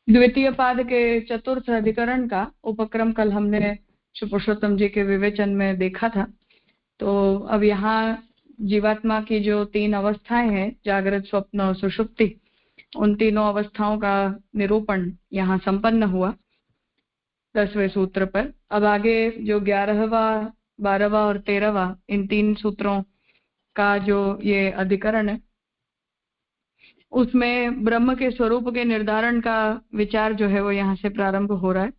द्वितीय पाद के चतुर्थ अधिकरण का उपक्रम कल हमने श्री पुरुषोत्तम जी के विवेचन में देखा था। तो अब यहाँ जीवात्मा की जो तीन अवस्थाएं हैं, जागृत, स्वप्न और सुषुप्ति, उन तीनों अवस्थाओं का निरूपण यहाँ संपन्न हुआ 10वें सूत्र पर। अब आगे जो 11वां, 12वां और 13वां, इन तीन सूत्रों का जो ये अधिकरण है, उसमें ब्रह्म के स्वरूप के निर्धारण का विचार जो है वो यहाँ से प्रारंभ हो रहा है,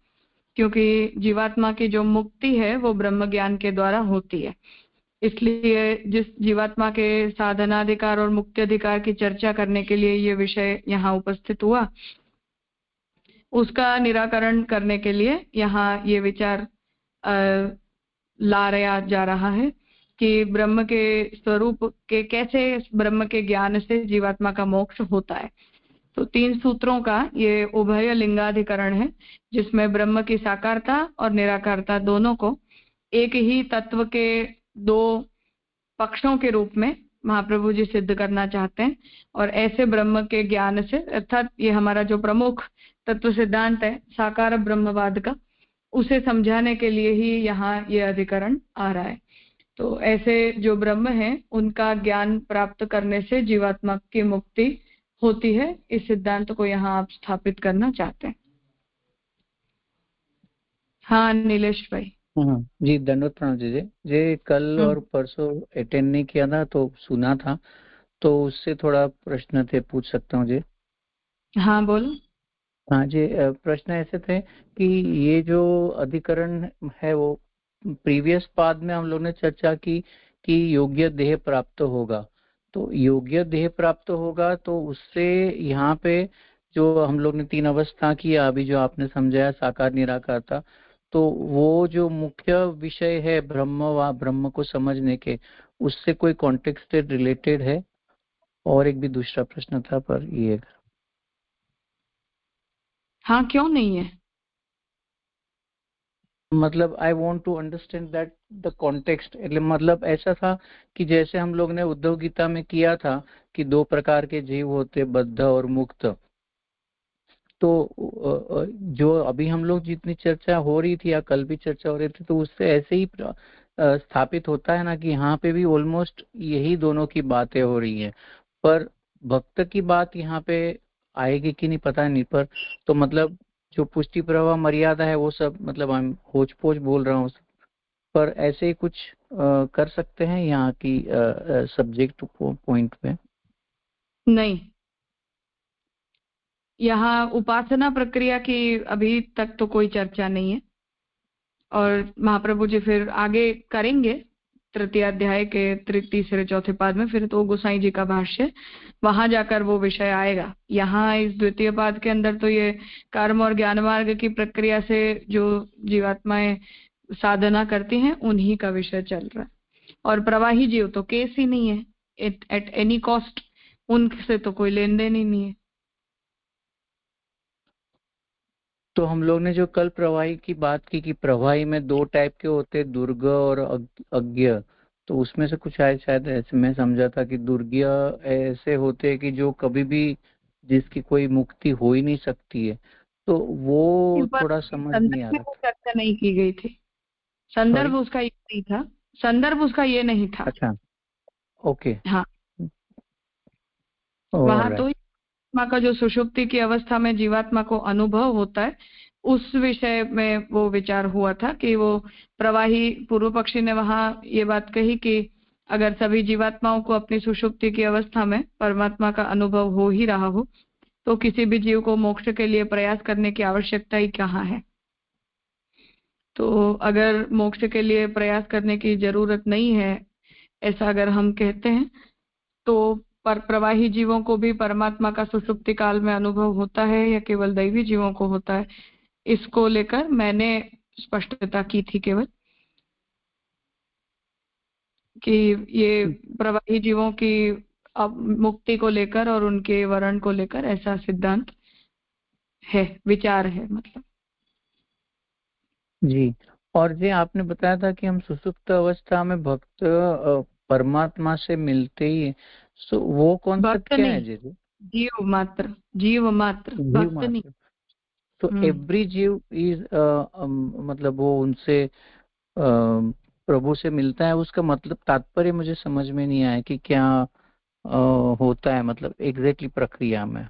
क्योंकि जीवात्मा की जो मुक्ति है वो ब्रह्म ज्ञान के द्वारा होती है। इसलिए जिस जीवात्मा के साधनाधिकार और मुक्ति अधिकार की चर्चा करने के लिए ये विषय यहाँ उपस्थित हुआ, उसका निराकरण करने के लिए यहाँ ये विचार लाया जा रहा है कि ब्रह्म के स्वरूप के कैसे ब्रह्म के ज्ञान से जीवात्मा का मोक्ष होता है। तो तीन सूत्रों का ये उभय लिंगाधिकरण है, जिसमें ब्रह्म की साकारता और निराकारता दोनों को एक ही तत्व के दो पक्षों के रूप में महाप्रभु जी सिद्ध करना चाहते हैं। और ऐसे ब्रह्म के ज्ञान से, अर्थात ये हमारा जो प्रमुख तत्व सिद्धांत है साकार ब्रह्मवाद का, उसे समझाने के लिए ही यहाँ ये अधिकरण आ रहा है। तो ऐसे जो ब्रह्म है उनका ज्ञान प्राप्त करने से जीवात्मा की मुक्ति होती है, इस सिद्धांत को यहाँ आप स्थापित करना चाहते हैं। हाँ नीलेश भाई। जी धन्यवाद प्रणाम जी। जी कल और परसों अटेंड नहीं किया था तो सुना था, तो उससे थोड़ा प्रश्न थे, पूछ सकता हूँ जी? हाँ बोलो। हाँ जी, प्रश्न ऐसे थे कि ये जो अधिकरण है वो प्रीवियस पाद में हम लोग ने चर्चा की कि योग्य देह प्राप्त होगा। तो योग्य देह प्राप्त होगा तो उससे यहाँ पे जो हम लोग ने तीन अवस्था की, अभी जो आपने समझाया साकार निराकार था, तो वो जो मुख्य विषय है ब्रह्म व ब्रह्म को समझने के, उससे कोई कॉन्टेक्स्ट रिलेटेड है? और एक भी दूसरा प्रश्न था, पर ये हाँ क्यों नहीं है, मतलब I want to understand that the context. मतलब ऐसा था कि जैसे हम लोग ने उद्धव गीता में किया था कि दो प्रकार के जीव होते, बद्ध और मुक्त। तो जो अभी हम लोग जितनी चर्चा हो रही थी या कल भी चर्चा हो रही थी, तो उससे ऐसे ही स्थापित होता है ना कि यहाँ पे भी ऑलमोस्ट यही दोनों की बातें हो रही हैं। पर भक्त की बात यहाँ पे आएगी कि नहीं पता नहीं, पर तो मतलब जो पुष्टि प्रवाह मर्यादा है वो सब, मतलब हम होच पोच बोल रहा हूँ, पर ऐसे ही कुछ कर सकते हैं यहाँ की सब्जेक्ट पॉइंट पे? नहीं। यहाँ उपासना प्रक्रिया की अभी तक तो कोई चर्चा नहीं है, और महाप्रभु जी फिर आगे करेंगे तृतीय अध्याय के तीसरे चौथे पाद में, फिर तो गोसाई जी का भाष्य, वहां जाकर वो विषय आएगा। यहाँ इस द्वितीय पाद के अंदर तो ये कर्म और ज्ञान मार्ग की प्रक्रिया से जो जीवात्माएं साधना करती हैं उन्हीं का विषय चल रहा है। और प्रवाही जीव तो केस ही नहीं है, एट एनी कॉस्ट, उनसे तो कोई लेन देन ही नहीं है। तो हम लोग ने जो कल प्रवाही की बात की कि प्रवाही में दो टाइप के होते, दुर्ग और अज्ञ, तो उसमें से कुछ आए शायद, ऐसे मैं समझा था कि दुर्ज्ञ ऐसे होते हैं कि जो कभी भी, जिसकी कोई मुक्ति हो ही नहीं सकती है। तो इस वो बात थोड़ा समझ नहीं संदर्भ आ में रहा वो था। चर्चा नहीं की गई थी, संदर्भ सॉरी? उसका ये नहीं था, संदर्भ उसका ये नहीं था। अच्छा, ओके, हाँ, वहां तो ऑलराइट। आत्मा का जो सुषुप्ति की अवस्था में जीवात्मा को अनुभव होता है, उस विषय में वो विचार हुआ था कि वो प्रवाही पूर्व पक्षी ने वहां ये बात कही कि अगर सभी जीवात्माओं को अपनी सुषुप्ति की अवस्था में परमात्मा का अनुभव हो ही रहा हो, तो किसी भी जीव को मोक्ष के लिए प्रयास करने की आवश्यकता ही कहाँ है। तो अगर मोक्ष के लिए प्रयास करने की जरूरत नहीं है, ऐसा अगर हम कहते हैं, तो पर प्रवाही जीवों को भी परमात्मा का सुषुप्ति काल में अनुभव होता है या केवल दैवी जीवों को होता है, इसको लेकर मैंने स्पष्टता की थी केवल कि ये प्रवाही जीवों की अब मुक्ति को लेकर और उनके वर्ण को लेकर ऐसा सिद्धांत है, विचार है मतलब। जी, और जी आपने बताया था कि हम सुसुप्त अवस्था में भक्त परमात्मा से मिलते ही हैं। सो वो कॉन्सेप्ट भक्त क्या है नहीं, जी? जीव मात्र, जीव मात्र, जीव भक्त नहीं। मात्र? तो एवरी जीव इज मतलब वो उनसे प्रभु से मिलता है, उसका मतलब तात्पर्य मुझे समझ में नहीं आया कि क्या होता है, मतलब एग्जैक्टली प्रक्रिया में।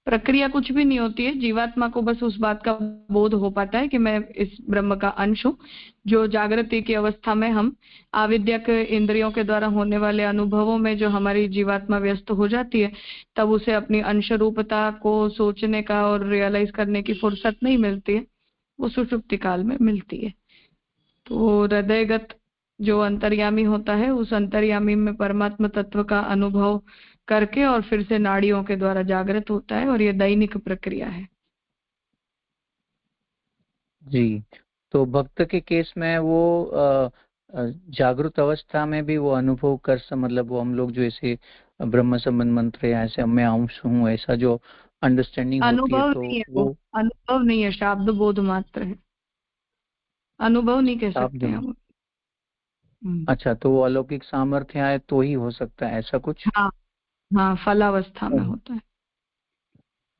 प्रक्रिया कुछ भी नहीं होती है, जीवात्मा को बस उस बात का बोध हो पाता है कि मैं इस ब्रह्म का अंश हूँ। जो जागृति की अवस्था में हम आविद्यक इंद्रियों के द्वारा होने वाले अनुभवों में जो हमारी जीवात्मा व्यस्त हो जाती है, तब उसे अपनी अंश रूपता को सोचने का और रियलाइज करने की फुर्सत नहीं मिलती है, वो सुषुप्ति काल में मिलती है। तो हृदयगत जो अंतर्यामी होता है, उस अंतर्यामी में परमात्मा तत्व का अनुभव करके और फिर से नाड़ियों के द्वारा जागृत होता है, और ये दैनिक प्रक्रिया है। जी, तो भक्त के केस में वो जागृत अवस्था में भी वो अनुभव कर मतलब वो हम लोग जो ऐसे ब्रह्म संबंध मंत्र या ऐसे मैं अंश हूँ ऐसा जो अंडरस्टैंडिंग होती है, अनुभव तो नहीं है, वो वो अनुभव नहीं है, शाब्द बोध मात्र है, अनुभव नहीं कह सकते शाब्द। हैं हम। अच्छा, तो वो अलौकिक सामर्थ्य आए तो ही हो सकता है ऐसा कुछ। हाँ हाँ, फलावस्था में होता है।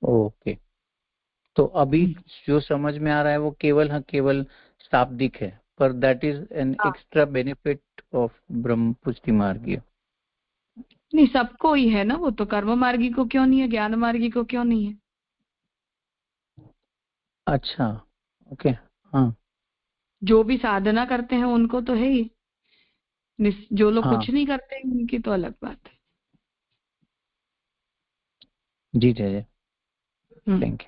ओके, तो अभी जो समझ में आ रहा है वो केवल, हाँ केवल शाब्दिक है, पर दैट इज एन हाँ, एक्स्ट्रा बेनिफिट ऑफ ब्रह्म पुष्टि मार्गीय। नहीं सबको ही है ना, वो तो कर्म मार्गी को क्यों नहीं है, ज्ञान मार्गी को क्यों नहीं है। अच्छा, ओके, हाँ जो भी साधना करते हैं उनको तो है ही, जो लोग हाँ, कुछ नहीं करते हैं उनकी तो अलग बात है। जी जय जय, हम्म, थैंक यू।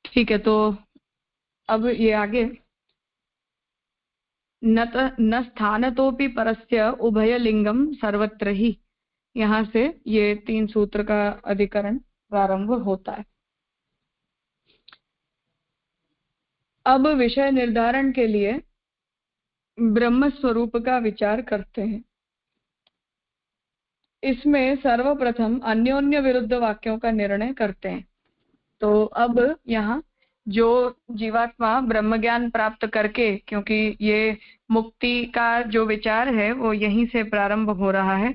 ठीक है। तो अब ये आगे, न स्थानतोपि परस्य उभयलिंगम सर्वत्र ही, यहाँ से ये 3 सूत्र का अधिकरण प्रारंभ होता है। अब विषय निर्धारण के लिए ब्रह्म स्वरूप का विचार करते हैं। इसमें सर्वप्रथम अन्योन्य विरुद्ध वाक्यों का निर्णय करते हैं। तो अब यहाँ जो जीवात्मा ब्रह्म ज्ञान प्राप्त करके, क्योंकि ये मुक्ति का जो विचार है वो यहीं से प्रारंभ हो रहा है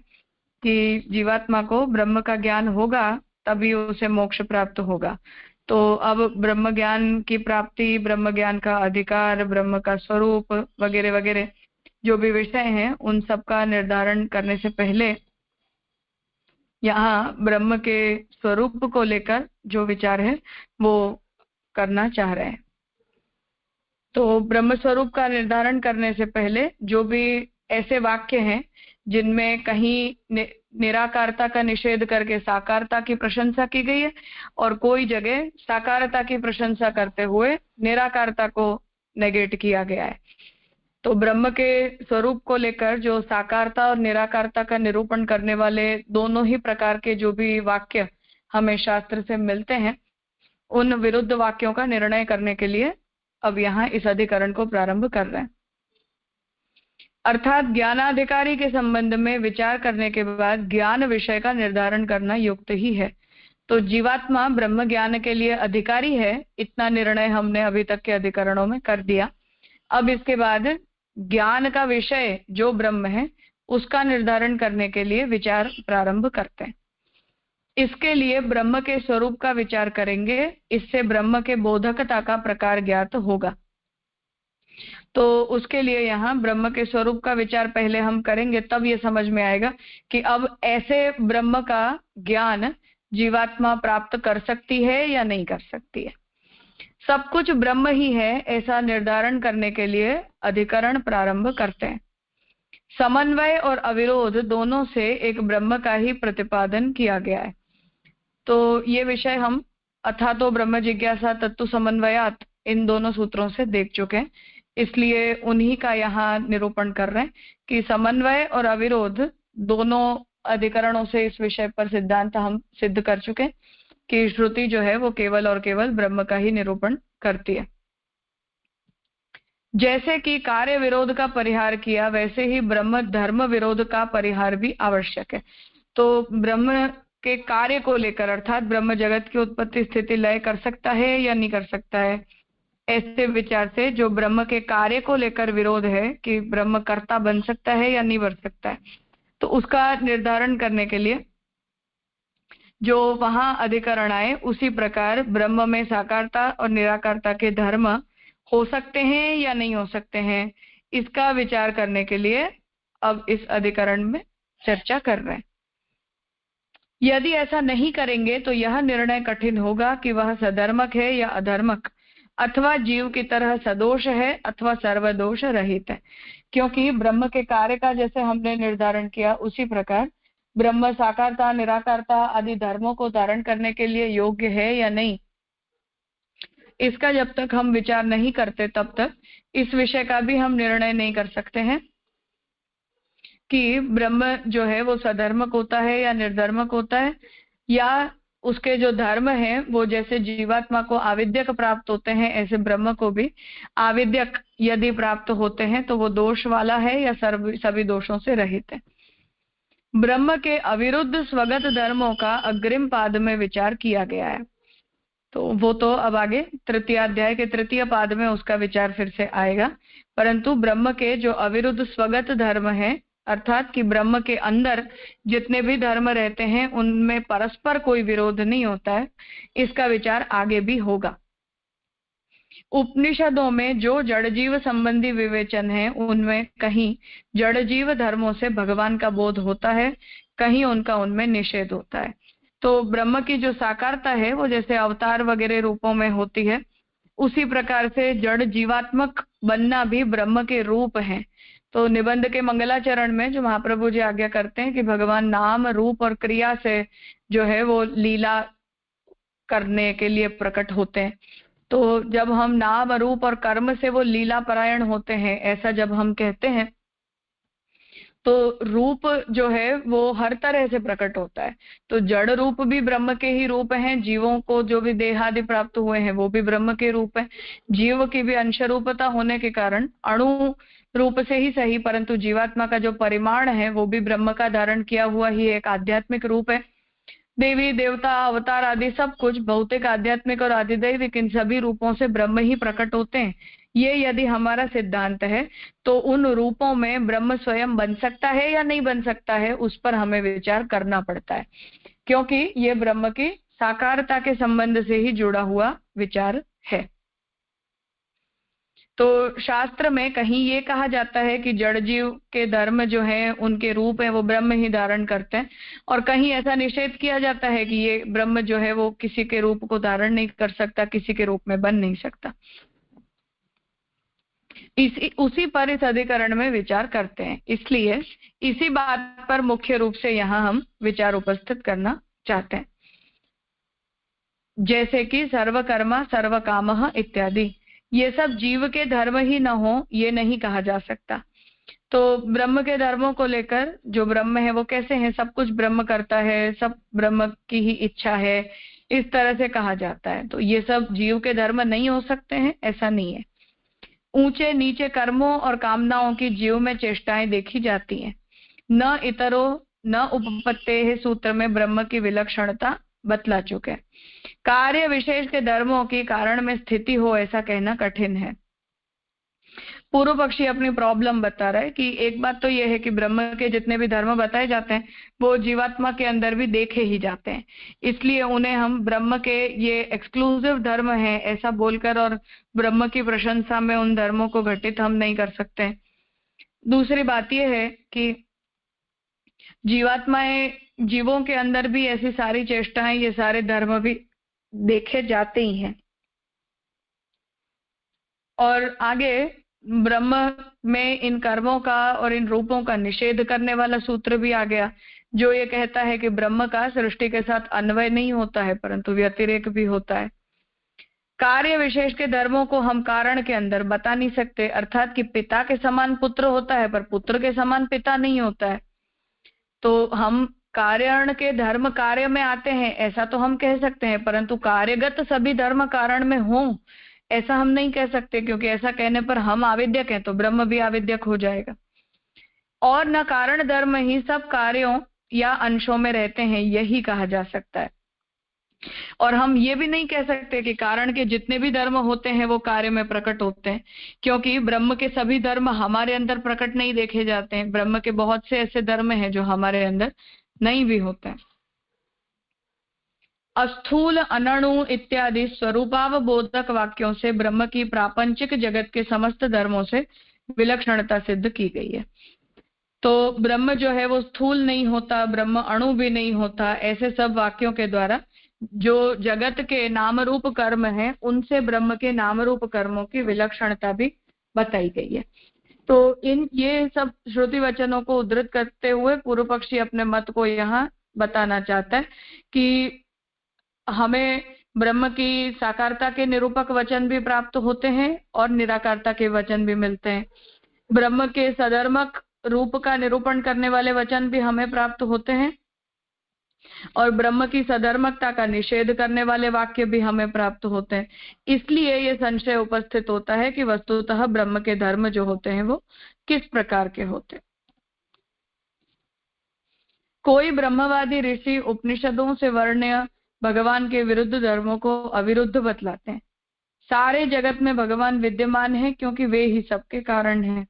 कि जीवात्मा को ब्रह्म का ज्ञान होगा तभी उसे मोक्ष प्राप्त होगा। तो अब ब्रह्म ज्ञान की प्राप्ति, ब्रह्म ज्ञान का अधिकार, ब्रह्म का स्वरूप वगैरह वगैरह जो भी विषय हैं, उन सब का निर्धारण करने से पहले यहाँ ब्रह्म के स्वरूप को लेकर जो विचार है वो करना चाह रहे हैं। तो ब्रह्म स्वरूप का निर्धारण करने से पहले जो भी ऐसे वाक्य हैं जिनमें कहीं निराकारता का निषेध करके साकारता की प्रशंसा की गई है, और कोई जगह साकारता की प्रशंसा करते हुए निराकारता को नेगेट किया गया है। तो ब्रह्म के स्वरूप को लेकर जो साकारता और निराकारता का निरूपण करने वाले दोनों ही प्रकार के जो भी वाक्य हमें शास्त्र से मिलते हैं, उन विरुद्ध वाक्यों का निर्णय करने के लिए अब यहाँ इस अधिकरण को प्रारंभ कर रहे हैं। अर्थात ज्ञानाधिकारी के संबंध में विचार करने के बाद ज्ञान विषय का निर्धारण करना युक्त ही है। तो जीवात्मा ब्रह्म ज्ञान के लिए अधिकारी है, इतना निर्णय हमने अभी तक के अधिकरणों में कर दिया। अब इसके बाद ज्ञान का विषय जो ब्रह्म है उसका निर्धारण करने के लिए विचार प्रारंभ करते हैं। इसके लिए ब्रह्म के स्वरूप का विचार करेंगे, इससे ब्रह्म के बोधकता का प्रकार ज्ञात होगा। तो उसके लिए यहाँ ब्रह्म के स्वरूप का विचार पहले हम करेंगे, तब ये समझ में आएगा कि अब ऐसे ब्रह्म का ज्ञान जीवात्मा प्राप्त कर सकती है या नहीं कर सकती है। सब कुछ ब्रह्म ही है ऐसा निर्धारण करने के लिए अधिकरण प्रारंभ करते हैं। समन्वय और अविरोध दोनों से एक ब्रह्म का ही प्रतिपादन किया गया है। तो ये विषय हम अथा तो ब्रह्म जिज्ञासा तत्व समन्वयात इन दोनों सूत्रों से देख चुके हैं, इसलिए उन्हीं का यहाँ निरूपण कर रहे हैं कि समन्वय और अविरोध दोनों अधिकरणों से इस विषय पर सिद्धांत हम सिद्ध कर चुके हैं कि श्रुति जो है वो केवल और केवल ब्रह्म का ही निरूपण करती है। जैसे कि कार्य विरोध का परिहार किया, वैसे ही ब्रह्म धर्म विरोध का परिहार भी आवश्यक है। तो ब्रह्म के कार्य को लेकर, अर्थात ब्रह्म जगत की उत्पत्ति स्थिति लय कर सकता है या नहीं कर सकता है, ऐसे विचार से जो ब्रह्म के कार्य को लेकर विरोध है कि ब्रह्म कर्ता बन सकता है या नहीं बन सकता है, तो उसका निर्धारण करने के लिए जो वहां अधिकरण आए, उसी प्रकार ब्रह्म में साकारता और निराकारता के धर्म हो सकते हैं या नहीं हो सकते हैं, इसका विचार करने के लिए अब इस अधिकरण में चर्चा कर रहे हैं। यदि ऐसा नहीं करेंगे तो यह निर्णय कठिन होगा कि वह सधर्मक है या अधर्मक, अथवा जीव की तरह सदोष है अथवा सर्वदोष रहित है। क्योंकि ब्रह्म के कार्य का जैसे हमने निर्धारण किया, उसी प्रकार ब्रह्म साकारता निराकारता आदि धर्मों को धारण करने के लिए योग्य है या नहीं, इसका जब तक हम विचार नहीं करते तब तक इस विषय का भी हम निर्णय नहीं कर सकते हैं कि ब्रह्म जो है वो सधर्मक होता है या निर्धर्मक होता है, या उसके जो धर्म है वो जैसे जीवात्मा को आविद्यक प्राप्त होते हैं, ऐसे ब्रह्म को भी आविद्यक यदि प्राप्त होते हैं तो वो दोष वाला है या सभी दोषों से रहित है। ब्रह्म के अविरुद्ध स्वगत धर्मों का अग्रिम पाद में विचार किया गया है, तो वो तो अब आगे तृतीय अध्याय के तृतीय पाद में उसका विचार फिर से आएगा। परंतु ब्रह्म के जो अविरुद्ध स्वगत धर्म है, अर्थात कि ब्रह्म के अंदर जितने भी धर्म रहते हैं उनमें परस्पर कोई विरोध नहीं होता है, इसका विचार आगे भी होगा। उपनिषदों में जो जड़ जीव संबंधी विवेचन है, उनमें कहीं जड़ जीव धर्मों से भगवान का बोध होता है, कहीं उनका उनमें निषेध होता है। तो ब्रह्म की जो साकारता है वो जैसे अवतार वगैरह रूपों में होती है, उसी प्रकार से जड़ जीवात्मक बनना भी ब्रह्म के रूप है। तो निबंध के मंगलाचरण में जो महाप्रभु जी आज्ञा करते हैं कि भगवान नाम रूप और क्रिया से जो है वो लीला करने के लिए प्रकट होते हैं, तो जब हम नाम रूप और कर्म से वो लीला परायण होते हैं, ऐसा जब हम कहते हैं, तो रूप जो है वो हर तरह से प्रकट होता है। तो जड़ रूप भी ब्रह्म के ही रूप हैं, जीवों को जो भी देहादि प्राप्त हुए हैं वो भी ब्रह्म के रूप है। जीव की भी अंश रूपता होने के कारण अणु रूप से ही सही, परंतु जीवात्मा का जो परिमाण है वो भी ब्रह्म का धारण किया हुआ ही एक आध्यात्मिक रूप है। देवी देवता अवतार आदि सब कुछ भौतिक आध्यात्मिक और आदिदैविक इन सभी रूपों से ब्रह्म ही प्रकट होते हैं। ये यदि हमारा सिद्धांत है तो उन रूपों में ब्रह्म स्वयं बन सकता है या नहीं बन सकता है, उस पर हमें विचार करना पड़ता है, क्योंकि ये ब्रह्म की साकारता के संबंध से ही जुड़ा हुआ विचार है। तो शास्त्र में कहीं ये कहा जाता है कि जड़ जीव के धर्म जो है उनके रूप है वो ब्रह्म ही धारण करते हैं, और कहीं ऐसा निषेध किया जाता है कि ये ब्रह्म जो है वो किसी के रूप को धारण नहीं कर सकता, किसी के रूप में बन नहीं सकता। उसी पर इस अधिकरण में विचार करते हैं, इसलिए इसी बात पर मुख्य रूप से यहाँ हम विचार उपस्थित करना चाहते हैं। जैसे कि सर्वकर्मा सर्वकामः इत्यादि, ये सब जीव के धर्म ही न हो ये नहीं कहा जा सकता। तो ब्रह्म के धर्मों को लेकर जो ब्रह्म है वो कैसे है, सब कुछ ब्रह्म करता है, सब ब्रह्म की ही इच्छा है, इस तरह से कहा जाता है। तो ये सब जीव के धर्म नहीं हो सकते हैं, ऐसा नहीं है। ऊंचे नीचे कर्मों और कामनाओं की जीव में चेष्टाएं देखी जाती हैं। न इतरो न उपपत्ते सूत्र में ब्रह्म की विलक्षणता बतला चुके। कार्य विशेष के धर्मों की कारण में स्थिति हो ऐसा कहना कठिन है। पूर्व पक्षी अपनी प्रॉब्लम बता रहा है कि एक बात तो यह है कि ब्रह्म के जितने भी धर्म बताए जाते हैं वो जीवात्मा के अंदर भी देखे ही जाते हैं, इसलिए उन्हें हम ब्रह्म के ये एक्सक्लूसिव धर्म है ऐसा बोलकर और ब्रह्म की प्रशंसा में उन धर्मों को घटित हम नहीं कर सकते। दूसरी बात यह है कि जीवात्माएं जीवों के अंदर भी ऐसी सारी चेष्टाएं, ये सारे धर्म भी देखे जाते ही हैं। और आगे ब्रह्म में इन कर्मों का और इन रूपों का निषेध करने वाला सूत्र भी आ गया, जो ये कहता है कि ब्रह्म का सृष्टि के साथ अन्वय नहीं होता है परंतु व्यतिरेक भी होता है। कार्य विशेष के धर्मों को हम कारण के अंदर बता नहीं सकते, अर्थात कि पिता के समान पुत्र होता है पर पुत्र के समान पिता नहीं होता है। तो हम कारण के धर्म कार्य में आते हैं ऐसा तो हम कह सकते हैं, परंतु कार्यगत सभी धर्म कारण में हों ऐसा हम नहीं कह सकते, क्योंकि ऐसा कहने पर हम आविद्यक हैं तो ब्रह्म भी आविद्यक हो जाएगा। और न कारण धर्म ही सब कार्यों या अंशों में रहते हैं, यही कहा जा सकता है। और हम ये भी नहीं कह सकते कि कारण के जितने भी धर्म होते हैं वो कार्य में प्रकट होते हैं, क्योंकि ब्रह्म के सभी धर्म हमारे अंदर प्रकट नहीं देखे जाते हैं। ब्रह्म के बहुत से ऐसे धर्म हैं जो हमारे अंदर नहीं भी होते हैं। अस्थूल, अनणु इत्यादि स्वरूपावबोधक वाक्यों से ब्रह्म की प्रापंचिक जगत के समस्त धर्मों से विलक्षणता सिद्ध की गई है। तो ब्रह्म जो है वो स्थूल नहीं होता, ब्रह्म अणु भी नहीं होता, ऐसे सब वाक्यों के द्वारा जो जगत के नाम रूप कर्म है उनसे ब्रह्म के नाम रूप कर्मों की विलक्षणता भी बताई गई है। तो ये सब श्रुति वचनों को उद्धृत करते हुए पूर्व पक्षी अपने मत को यहाँ बताना चाहता है कि हमें ब्रह्म की साकारता के निरूपक वचन भी प्राप्त होते हैं और निराकारता के वचन भी मिलते हैं। ब्रह्म के सधर्मक रूप का निरूपण करने वाले वचन भी हमें प्राप्त होते हैं और ब्रह्म की सधर्मकता का निषेध करने वाले वाक्य भी हमें प्राप्त होते हैं। इसलिए ये संशय उपस्थित होता है कि वस्तुतः ब्रह्म के धर्म जो होते हैं वो किस प्रकार के होते हैं। कोई ब्रह्मवादी ऋषि उपनिषदों से वर्ण्य भगवान के विरुद्ध धर्मों को अविरुद्ध बतलाते हैं। सारे जगत में भगवान विद्यमान है क्योंकि वे ही सबके कारण हैं।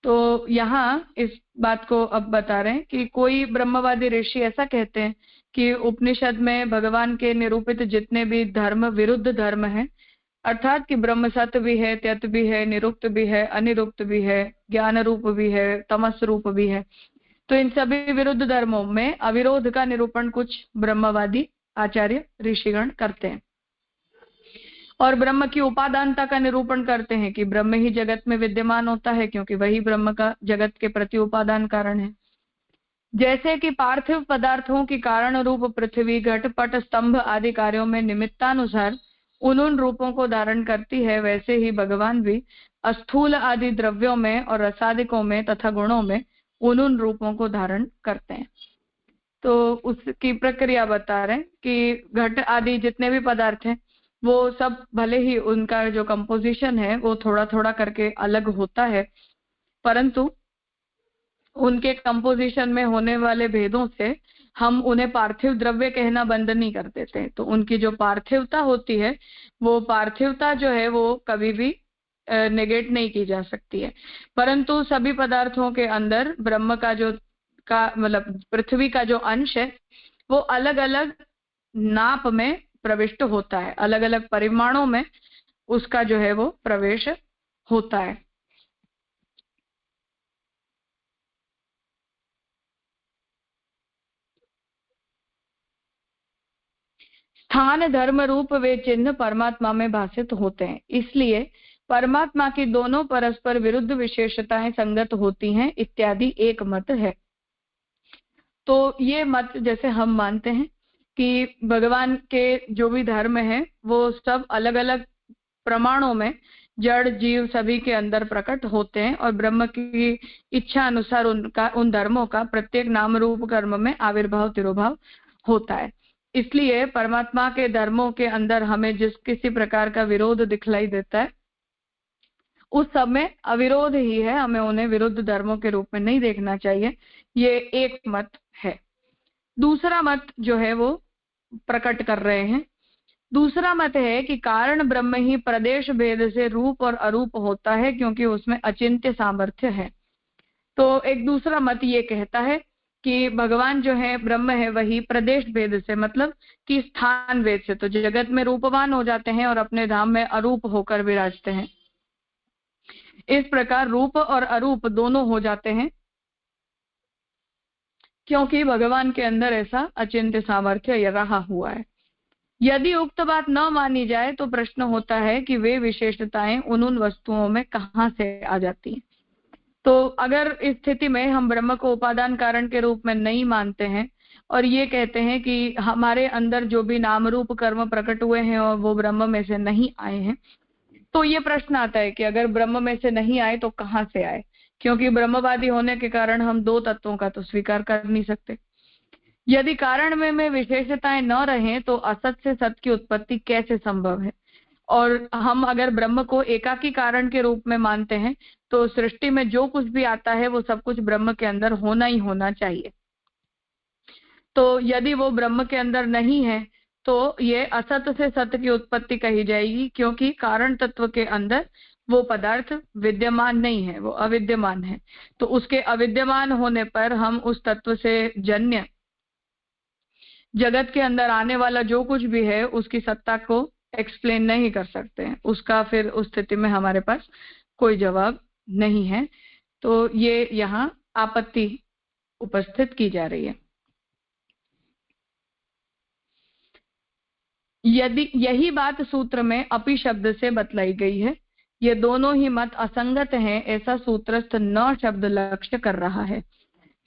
तो यहाँ इस बात को अब बता रहे हैं कि कोई ब्रह्मवादी ऋषि ऐसा कहते हैं कि उपनिषद में भगवान के निरूपित जितने भी धर्म विरुद्ध धर्म हैं, अर्थात कि ब्रह्म सत्य भी है, त्यत भी है, निरुक्त भी है, अनिरुक्त भी है, ज्ञान रूप भी है, तमस रूप भी है, तो इन सभी विरुद्ध धर्मों में अविरोध का निरूपण कुछ ब्रह्मवादी आचार्य ऋषिगण करते हैं और ब्रह्म की उपादानता का निरूपण करते हैं कि ब्रह्म ही जगत में विद्यमान होता है क्योंकि वही ब्रह्म का जगत के प्रति उपादान कारण है। जैसे कि पार्थिव पदार्थों की कारण रूप पृथ्वी, घट, पट, स्तंभ आदि कार्यों में निमित्तानुसार उन रूपों को धारण करती है, वैसे ही भगवान भी अस्थूल आदि द्रव्यों में और रसादिकों में तथा गुणों में उन रूपों को धारण करते हैं। तो उसकी प्रक्रिया बता रहे हैं कि घट आदि जितने भी पदार्थ हैं वो सब भले ही उनका जो कंपोजिशन है वो थोड़ा थोड़ा करके अलग होता है, परंतु उनके कंपोजिशन में होने वाले भेदों से हम उन्हें पार्थिव द्रव्य कहना बंद नहीं कर देते। तो उनकी जो पार्थिवता होती है वो पार्थिवता जो है वो कभी भी नेगेट नहीं की जा सकती है, परंतु सभी पदार्थों के अंदर ब्रह्म का जो मतलब पृथ्वी का जो अंश है वो अलग अलग नाप में प्रविष्ट होता है, अलग अलग परिमाणों में उसका जो है वो प्रवेश होता है। स्थान धर्म रूप वे चिन्ह परमात्मा में भाषित होते हैं, इसलिए परमात्मा की दोनों परस्पर विरुद्ध विशेषताएं संगत होती हैं इत्यादि एक मत है। तो ये मत जैसे हम मानते हैं कि भगवान के जो भी धर्म है वो सब अलग अलग प्रमाणों में जड़ जीव सभी के अंदर प्रकट होते हैं और ब्रह्म की इच्छा अनुसार उन धर्मों का प्रत्येक नाम रूप कर्म में आविर्भाव तिरोभाव होता है। इसलिए परमात्मा के धर्मों के अंदर हमें जिस किसी प्रकार का विरोध दिखलाई देता है उस सब में अविरोध ही है, हमें उन्हें विरुद्ध धर्मों के रूप में नहीं देखना चाहिए। ये एक मत है। दूसरा मत जो है वो प्रकट कर रहे हैं। दूसरा मत है कि कारण ब्रह्म ही प्रदेश भेद से रूप और अरूप होता है क्योंकि उसमें अचिंत्य सामर्थ्य है। तो एक दूसरा मत ये कहता है कि भगवान जो है ब्रह्म है वही प्रदेश भेद से मतलब कि स्थान भेद से तो जगत में रूपवान हो जाते हैं और अपने धाम में अरूप होकर विराजते हैं। इस प्रकार रूप और अरूप दोनों हो जाते हैं क्योंकि भगवान के अंदर ऐसा अचिंत्य सामर्थ्य रहा हुआ है। यदि उक्त बात न मानी जाए तो प्रश्न होता है कि वे विशेषताएं उन वस्तुओं में कहां से आ जाती हैं। तो अगर इस स्थिति में हम ब्रह्म को उपादान कारण के रूप में नहीं मानते हैं और ये कहते हैं कि हमारे अंदर जो भी नाम रूप कर्म प्रकट हुए हैं और वो ब्रह्म में से नहीं आए हैं, तो ये प्रश्न आता है कि अगर ब्रह्म में से नहीं आए तो कहां से आए, क्योंकि ब्रह्मवादी होने के कारण हम दो तत्वों का तो स्वीकार कर नहीं सकते। यदि कारण में विशेषताएं न रहें तो असत से सत की उत्पत्ति कैसे संभव है। और हम अगर ब्रह्म को एकाकी कारण के रूप में मानते हैं तो सृष्टि में जो कुछ भी आता है वो सब कुछ ब्रह्म के अंदर होना ही होना चाहिए। तो यदि वो ब्रह्म के अंदर नहीं है तो ये असत से सत्य की उत्पत्ति कही जाएगी, क्योंकि कारण तत्व के अंदर वो पदार्थ विद्यमान नहीं है, वो अविद्यमान है। तो उसके अविद्यमान होने पर हम उस तत्व से जन्य जगत के अंदर आने वाला जो कुछ भी है उसकी सत्ता को एक्सप्लेन नहीं कर सकते हैं। उसका फिर उस स्थिति में हमारे पास कोई जवाब नहीं है। तो ये यहाँ आपत्ति उपस्थित की जा रही है। यदि यही बात सूत्र में अपि शब्द से बतलाई गई है, ये दोनों ही मत असंगत हैं, ऐसा सूत्रस्थ न शब्द लक्ष्य कर रहा है।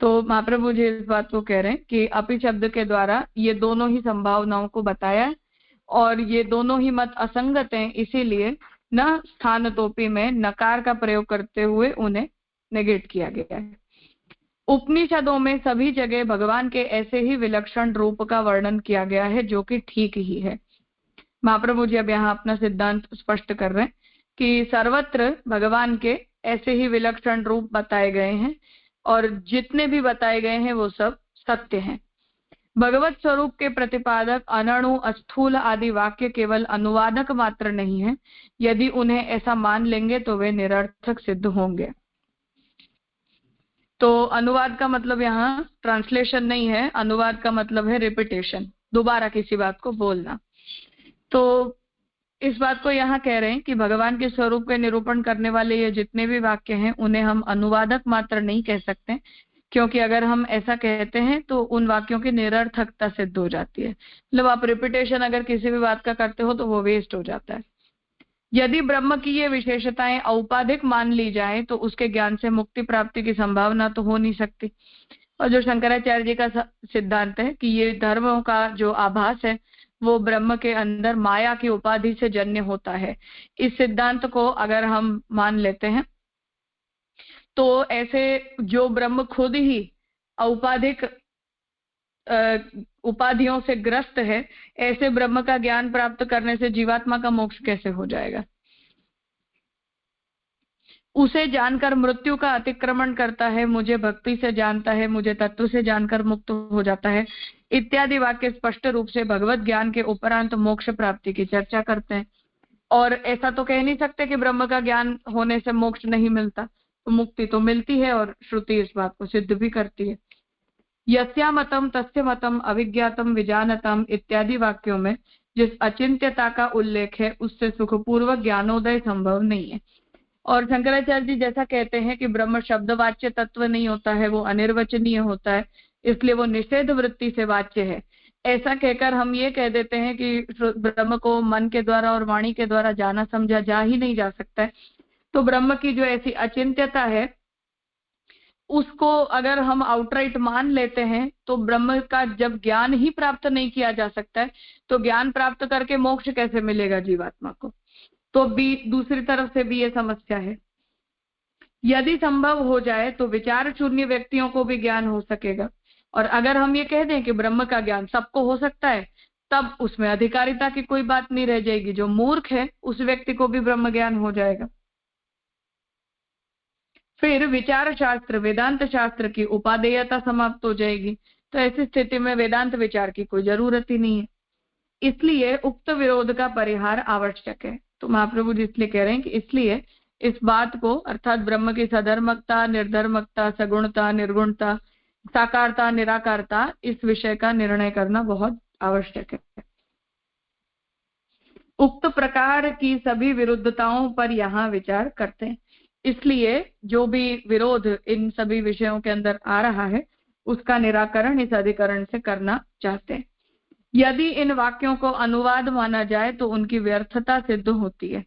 तो महाप्रभु जी इस बात को कह रहे हैं कि अपि शब्द के द्वारा ये दोनों ही संभावनाओं को बताया और ये दोनों ही मत असंगत हैं, इसीलिए न स्थान तोपी में नकार का प्रयोग करते हुए उन्हें नेगेट किया गया है। उपनिषदों में सभी जगह भगवान के ऐसे ही विलक्षण रूप का वर्णन किया गया है जो कि ठीक ही है। महाप्रभु जी अब यहाँ अपना सिद्धांत स्पष्ट कर रहे हैं कि सर्वत्र भगवान के ऐसे ही विलक्षण रूप बताए गए हैं और जितने भी बताए गए हैं वो सब सत्य हैं। भगवत स्वरूप के प्रतिपादक अनणु, अस्थूल आदि वाक्य केवल अनुवादक मात्र नहीं है। यदि उन्हें ऐसा मान लेंगे तो वे निरर्थक सिद्ध होंगे। तो अनुवाद का मतलब यहाँ ट्रांसलेशन नहीं है, अनुवाद का मतलब है रिपीटेशन, दोबारा किसी बात को बोलना। तो इस बात को यहाँ कह रहे हैं कि भगवान के स्वरूप के निरूपण करने वाले ये जितने भी वाक्य हैं उन्हें हम अनुवादक मात्र नहीं कह सकते, क्योंकि अगर हम ऐसा कहते हैं तो उन वाक्यों की निरर्थकता सिद्ध हो जाती है। मतलब आप रिपीटेशन अगर किसी भी बात का करते हो तो वो वेस्ट हो जाता है। यदि ब्रह्म की ये विशेषताएं औपाधिक मान ली जाए तो उसके ज्ञान से मुक्ति प्राप्ति की संभावना तो हो नहीं सकती। और जो शंकराचार्य जी का सिद्धांत है कि ये धर्मों का जो आभास है वो ब्रह्म के अंदर माया की उपाधि से जन्य होता है, इस सिद्धांत को अगर हम मान लेते हैं तो ऐसे जो ब्रह्म खुद ही औपाधिक उपाधियों से ग्रस्त है, ऐसे ब्रह्म का ज्ञान प्राप्त करने से जीवात्मा का मोक्ष कैसे हो जाएगा? उसे जानकर मृत्यु का अतिक्रमण करता है, मुझे भक्ति से जानता है, मुझे तत्व से जानकर मुक्त हो जाता है, इत्यादि वाक्य स्पष्ट रूप से भगवत ज्ञान के उपरांत मोक्ष प्राप्ति की चर्चा करते हैं। और ऐसा तो कह नहीं सकते कि ब्रह्म का ज्ञान होने से मोक्ष नहीं मिलता, तो मुक्ति तो मिलती है और श्रुति इस बात को सिद्ध भी करती है। यस्या मतम तस्य मतम अविज्ञातम विजानतम इत्यादि वाक्यों में जिस अचिंत्यता का उल्लेख है उससे सुखपूर्वक ज्ञानोदय संभव नहीं है। और शंकराचार्य जी जैसा कहते हैं कि ब्रह्म शब्दवाच्य तत्व नहीं होता है, वो अनिर्वचनीय होता है, इसलिए वो निषेध वृत्ति से वाच्य है। ऐसा कहकर हम ये कह देते हैं कि ब्रह्म को मन के द्वारा और वाणी के द्वारा जाना समझा जा ही नहीं जा सकता है। तो ब्रह्म की जो ऐसी अचिंत्यता है उसको अगर हम आउटराइट मान लेते हैं तो ब्रह्म का जब ज्ञान ही प्राप्त नहीं किया जा सकता है तो ज्ञान प्राप्त करके मोक्ष कैसे मिलेगा जीवात्मा को? तो भी दूसरी तरफ से भी ये समस्या है। यदि संभव हो जाए तो विचार शून्य व्यक्तियों को भी ज्ञान हो सकेगा, और अगर हम ये कह दें कि ब्रह्म का ज्ञान सबको हो सकता है तब उसमें अधिकारिता की कोई बात नहीं रह जाएगी। जो मूर्ख है उस व्यक्ति को भी ब्रह्म ज्ञान हो जाएगा। फिर विचार शास्त्र वेदांत शास्त्र की उपादेयता समाप्त हो जाएगी। तो ऐसी स्थिति में वेदांत विचार की कोई जरूरत ही नहीं है। इसलिए उक्त विरोध का परिहार आवश्यक है। तो महाप्रभु जी इसलिए कह रहे हैं कि इसलिए इस बात को अर्थात ब्रह्म की सधर्मकता, निर्धर्मकता, सगुणता, निर्गुणता, साकारता, निराकारता, इस विषय का निर्णय करना बहुत आवश्यक है। उक्त प्रकार की सभी विरुद्धताओं पर यहाँ विचार करते हैं। इसलिए जो भी विरोध इन सभी विषयों के अंदर आ रहा है उसका निराकरण इस अधिकरण से करना चाहते हैं। यदि इन वाक्यों को अनुवाद माना जाए तो उनकी व्यर्थता सिद्ध होती है।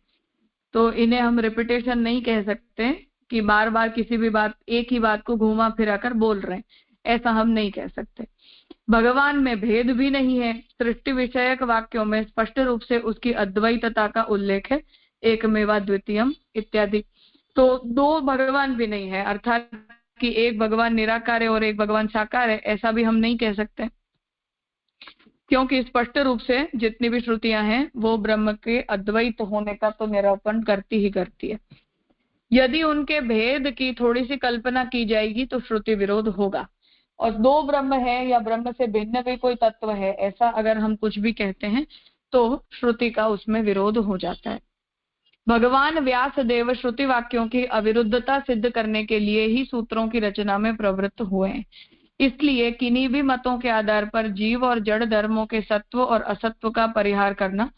तो इन्हें हम रिपीटेशन नहीं कह सकते कि बार बार किसी भी बात एक ही बात को घुमा फिरा कर बोल रहे हैं, ऐसा हम नहीं कह सकते। भगवान में भेद भी नहीं है। सृष्टि विषयक वाक्यों में स्पष्ट रूप से उसकी अद्वैतता का उल्लेख है, एकमेवा द्वितीयम इत्यादि। तो दो भगवान भी नहीं है, अर्थात कि एक भगवान निराकार है और एक भगवान साकार है, ऐसा भी हम नहीं कह सकते, क्योंकि स्पष्ट रूप से जितनी भी श्रुतियां हैं वो ब्रह्म के अद्वैत होने का तो निरूपण करती ही करती है। यदि उनके भेद की थोड़ी सी कल्पना की जाएगी तो श्रुति विरोध होगा। और दो ब्रह्म है या ब्रह्म से भिन्न भी कोई तत्व है, ऐसा अगर हम कुछ भी कहते हैं तो श्रुति का उसमें विरोध हो जाता है। भगवान व्यास देव श्रुति वाक्यों की अविरुद्धता सिद्ध करने के लिए ही सूत्रों की रचना में प्रवृत्त हुए हैं। इसलिए किन्हीं भी मतों के आधार पर जीव और जड़ धर्मों के सत्व और असत्व का परिहार करना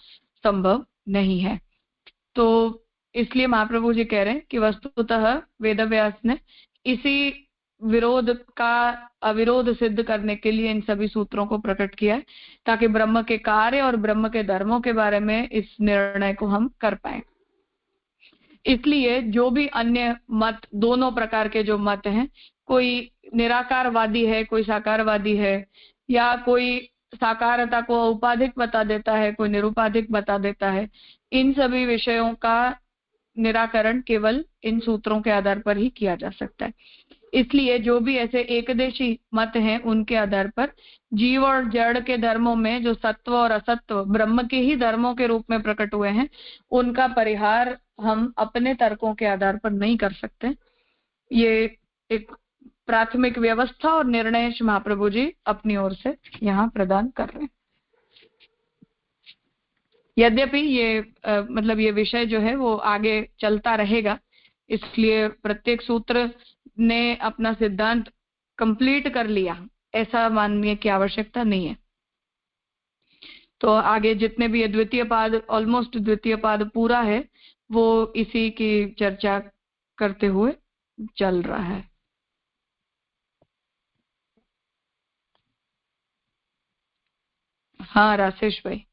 संभव नहीं है। तो इसलिए महाप्रभु जी कह रहे हैं कि वस्तुतः वेदव्यास ने इसी विरोध का अविरोध सिद्ध करने के लिए इन सभी सूत्रों को प्रकट किया है, ताकि ब्रह्म के कार्य और ब्रह्म के धर्मों के बारे में इस निर्णय को हम कर पाए। इसलिए जो भी अन्य मत, दोनों प्रकार के जो मत हैं, कोई निराकारवादी है, कोई साकारवादी है, या कोई साकारता को औपाधिक बता देता है, कोई निरुपाधिक बता देता है, इन सभी विषयों का निराकरण केवल इन सूत्रों के आधार पर ही किया जा सकता है। इसलिए जो भी ऐसे एकदेशी मत हैं, उनके आधार पर जीव और जड़ के धर्मों में जो सत्व और असत्व ब्रह्म के ही धर्मों के रूप में प्रकट हुए हैं, उनका परिहार हम अपने तर्कों के आधार पर नहीं कर सकते। ये एक प्राथमिक व्यवस्था और निर्णय महाप्रभु जी अपनी ओर से यहाँ प्रदान कर रहे हैं। यद्यपि ये मतलब ये विषय जो है वो आगे चलता रहेगा, इसलिए प्रत्येक सूत्र ने अपना सिद्धांत कंप्लीट कर लिया ऐसा मानने की आवश्यकता नहीं है। तो आगे जितने भी द्वितीय पाद, ऑलमोस्ट द्वितीय पाद पूरा है, वो इसी की चर्चा करते हुए चल रहा है। हाँ राजेश भाई।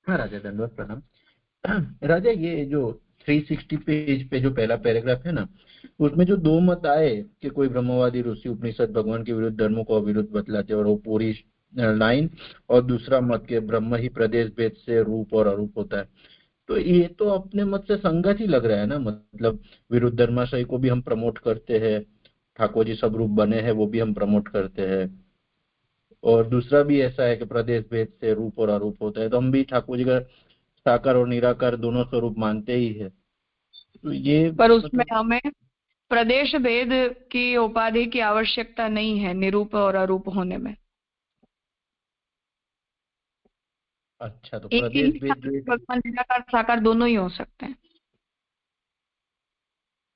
हाँ राजा, धन्यवाद, प्रणाम। राजा, ये जो 360 पेज पे जो पहला पैराग्राफ है ना, उसमें जो दो मत आए कि कोई ब्रह्मवादी ऋषि उपनिषद भगवान के विरुद्ध धर्मों को अविरुद्ध बतलाते और वो पूरी लाइन, और दूसरा मत के ब्रह्म ही प्रदेश भेद से रूप और अरूप होता है, तो ये तो अपने मत से संगत ही लग रहा है ना। मतलब विरुद्ध धर्माशय को भी हम प्रमोट करते हैं, ठाकुर जी सब रूप बने हैं वो भी हम प्रमोट करते हैं, और दूसरा भी ऐसा है कि प्रदेश भेद से रूप और अरूप होता है, तो हम भी ठाकुर जी का साकार और निराकार दोनों स्वरूप मानते ही है। तो ये पर उसमें हमें प्रदेश भेद की उपाधि की आवश्यकता नहीं है निरूप और अरूप होने में। अच्छा, तो एक ही प्रदेश भेद भगवान निराकार साकार दोनों ही हो सकते हैं।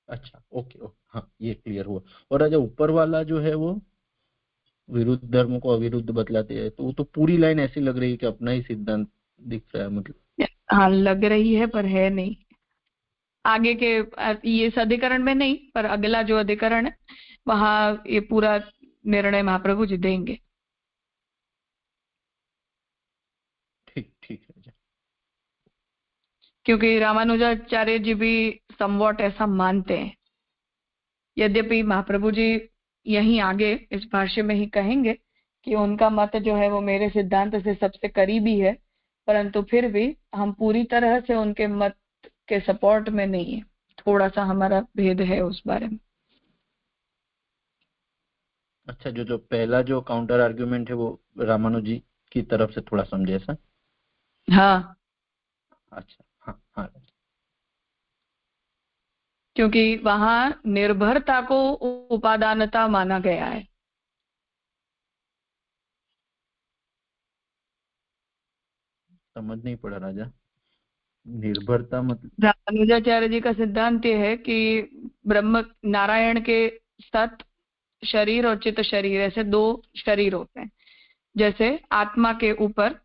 अच्छा, ओके ओके, हाँ ये क्लियर हुआ। और राजा ऊपर वाला जो है वो विरुद्ध धर्म को अविरुद्ध बतलाते हैं, तो वो तो पूरी लाइन ऐसी लग रही है कि अपना ही सिद्धांत दिख रहा है। मतलब हाँ लग रही है पर है नहीं। आगे के ये इस अधिकरण में नहीं, पर अगला जो अधिकरण है वहां ये पूरा निर्णय महाप्रभु जी देंगे। ठीक ठीक है, क्योंकि रामानुजाचार्य जी भी समवॉट ऐसा मानते हैं। यद्यपि महाप्रभु जी यहीं आगे इस भाष्य में ही कहेंगे कि उनका मत जो है वो मेरे सिद्धांत से सबसे करीबी है, परंतु फिर भी हम पूरी तरह से उनके मत के सपोर्ट में नहीं है, थोड़ा सा हमारा भेद है उस बारे में। अच्छा, जो पहला जो काउंटर आर्ग्यूमेंट है वो रामानुजी की तरफ से थोड़ा समझे ऐसा। हाँ, अच्छा, हाँ हाँ, क्योंकि वहां निर्भरता को उपादानता माना गया है। समझ नहीं पड़ा राजा, निर्भरता मतलब। रामानुजाचार्य जी का सिद्धांत ये है कि ब्रह्म नारायण के सत शरीर और चित्त शरीर ऐसे दो शरीर होते हैं। जैसे आत्मा के ऊपर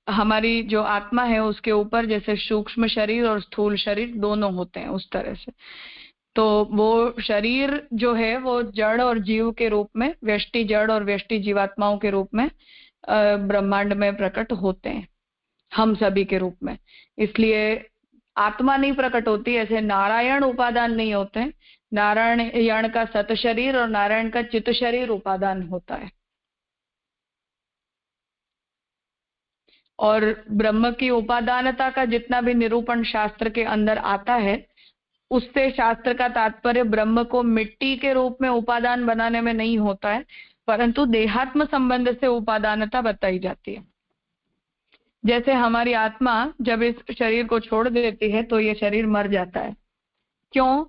हमारी जो आत्मा है उसके ऊपर जैसे सूक्ष्म शरीर और स्थूल शरीर दोनों होते हैं, उस तरह से तो वो शरीर जो है वो जड़ और जीव के रूप में, व्यष्टि जड़ और व्यष्टि जीवात्माओं के रूप में ब्रह्मांड में प्रकट होते हैं, हम सभी के रूप में। इसलिए आत्मा नहीं प्रकट होती, ऐसे नारायण उपादान नहीं होते हैं। नारायण का सत शरीर और नारायण का चित्त शरीर उपादान होता है। और ब्रह्म की उपादानता का जितना भी निरूपण शास्त्र के अंदर आता है, उससे शास्त्र का तात्पर्य ब्रह्म को मिट्टी के रूप में उपादान बनाने में नहीं होता है, परंतु देहात्म संबंध से उपादानता बताई जाती है। जैसे हमारी आत्मा जब इस शरीर को छोड़ देती है तो ये शरीर मर जाता है। क्यों?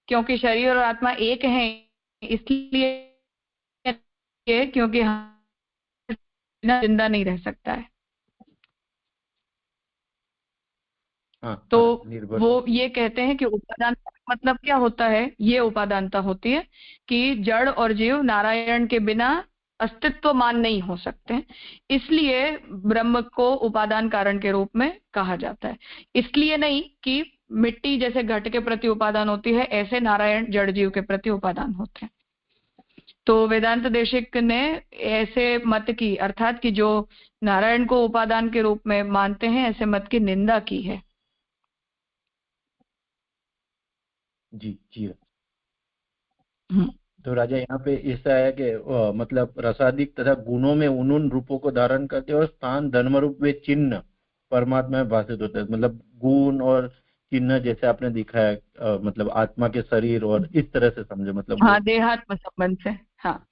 क्योंकि शरीर और आत्मा एक हैं, इसलिए क्योंकि जिंदा नहीं रह सकता है। तो वो ये कहते हैं कि उपादानता मतलब क्या होता है, ये उपादानता होती है कि जड़ और जीव नारायण के बिना अस्तित्वमान नहीं हो सकते, इसलिए ब्रह्म को उपादान कारण के रूप में कहा जाता है। इसलिए नहीं कि मिट्टी जैसे घट के प्रति उपादान होती है, ऐसे नारायण जड़ जीव के प्रति उपादान होते हैं। तो वेदांत देशिक ने ऐसे मत की, अर्थात कि जो नारायण को उपादान के रूप में मानते हैं, ऐसे मत की निंदा की है। जी जी। तो राजा यहाँ पे ऐसा है कि मतलब रसादिक तथा गुणों में उन रूपों को धारण करते और स्थान धर्म रूप वे चिन्ह परमात्मा में भाषित होते हैं। मतलब गुण और चिन्ह जैसे आपने दिखाया, मतलब आत्मा के शरीर और इस तरह से समझे, मतलब हाँ, देहात्म संबंध से। हाँ,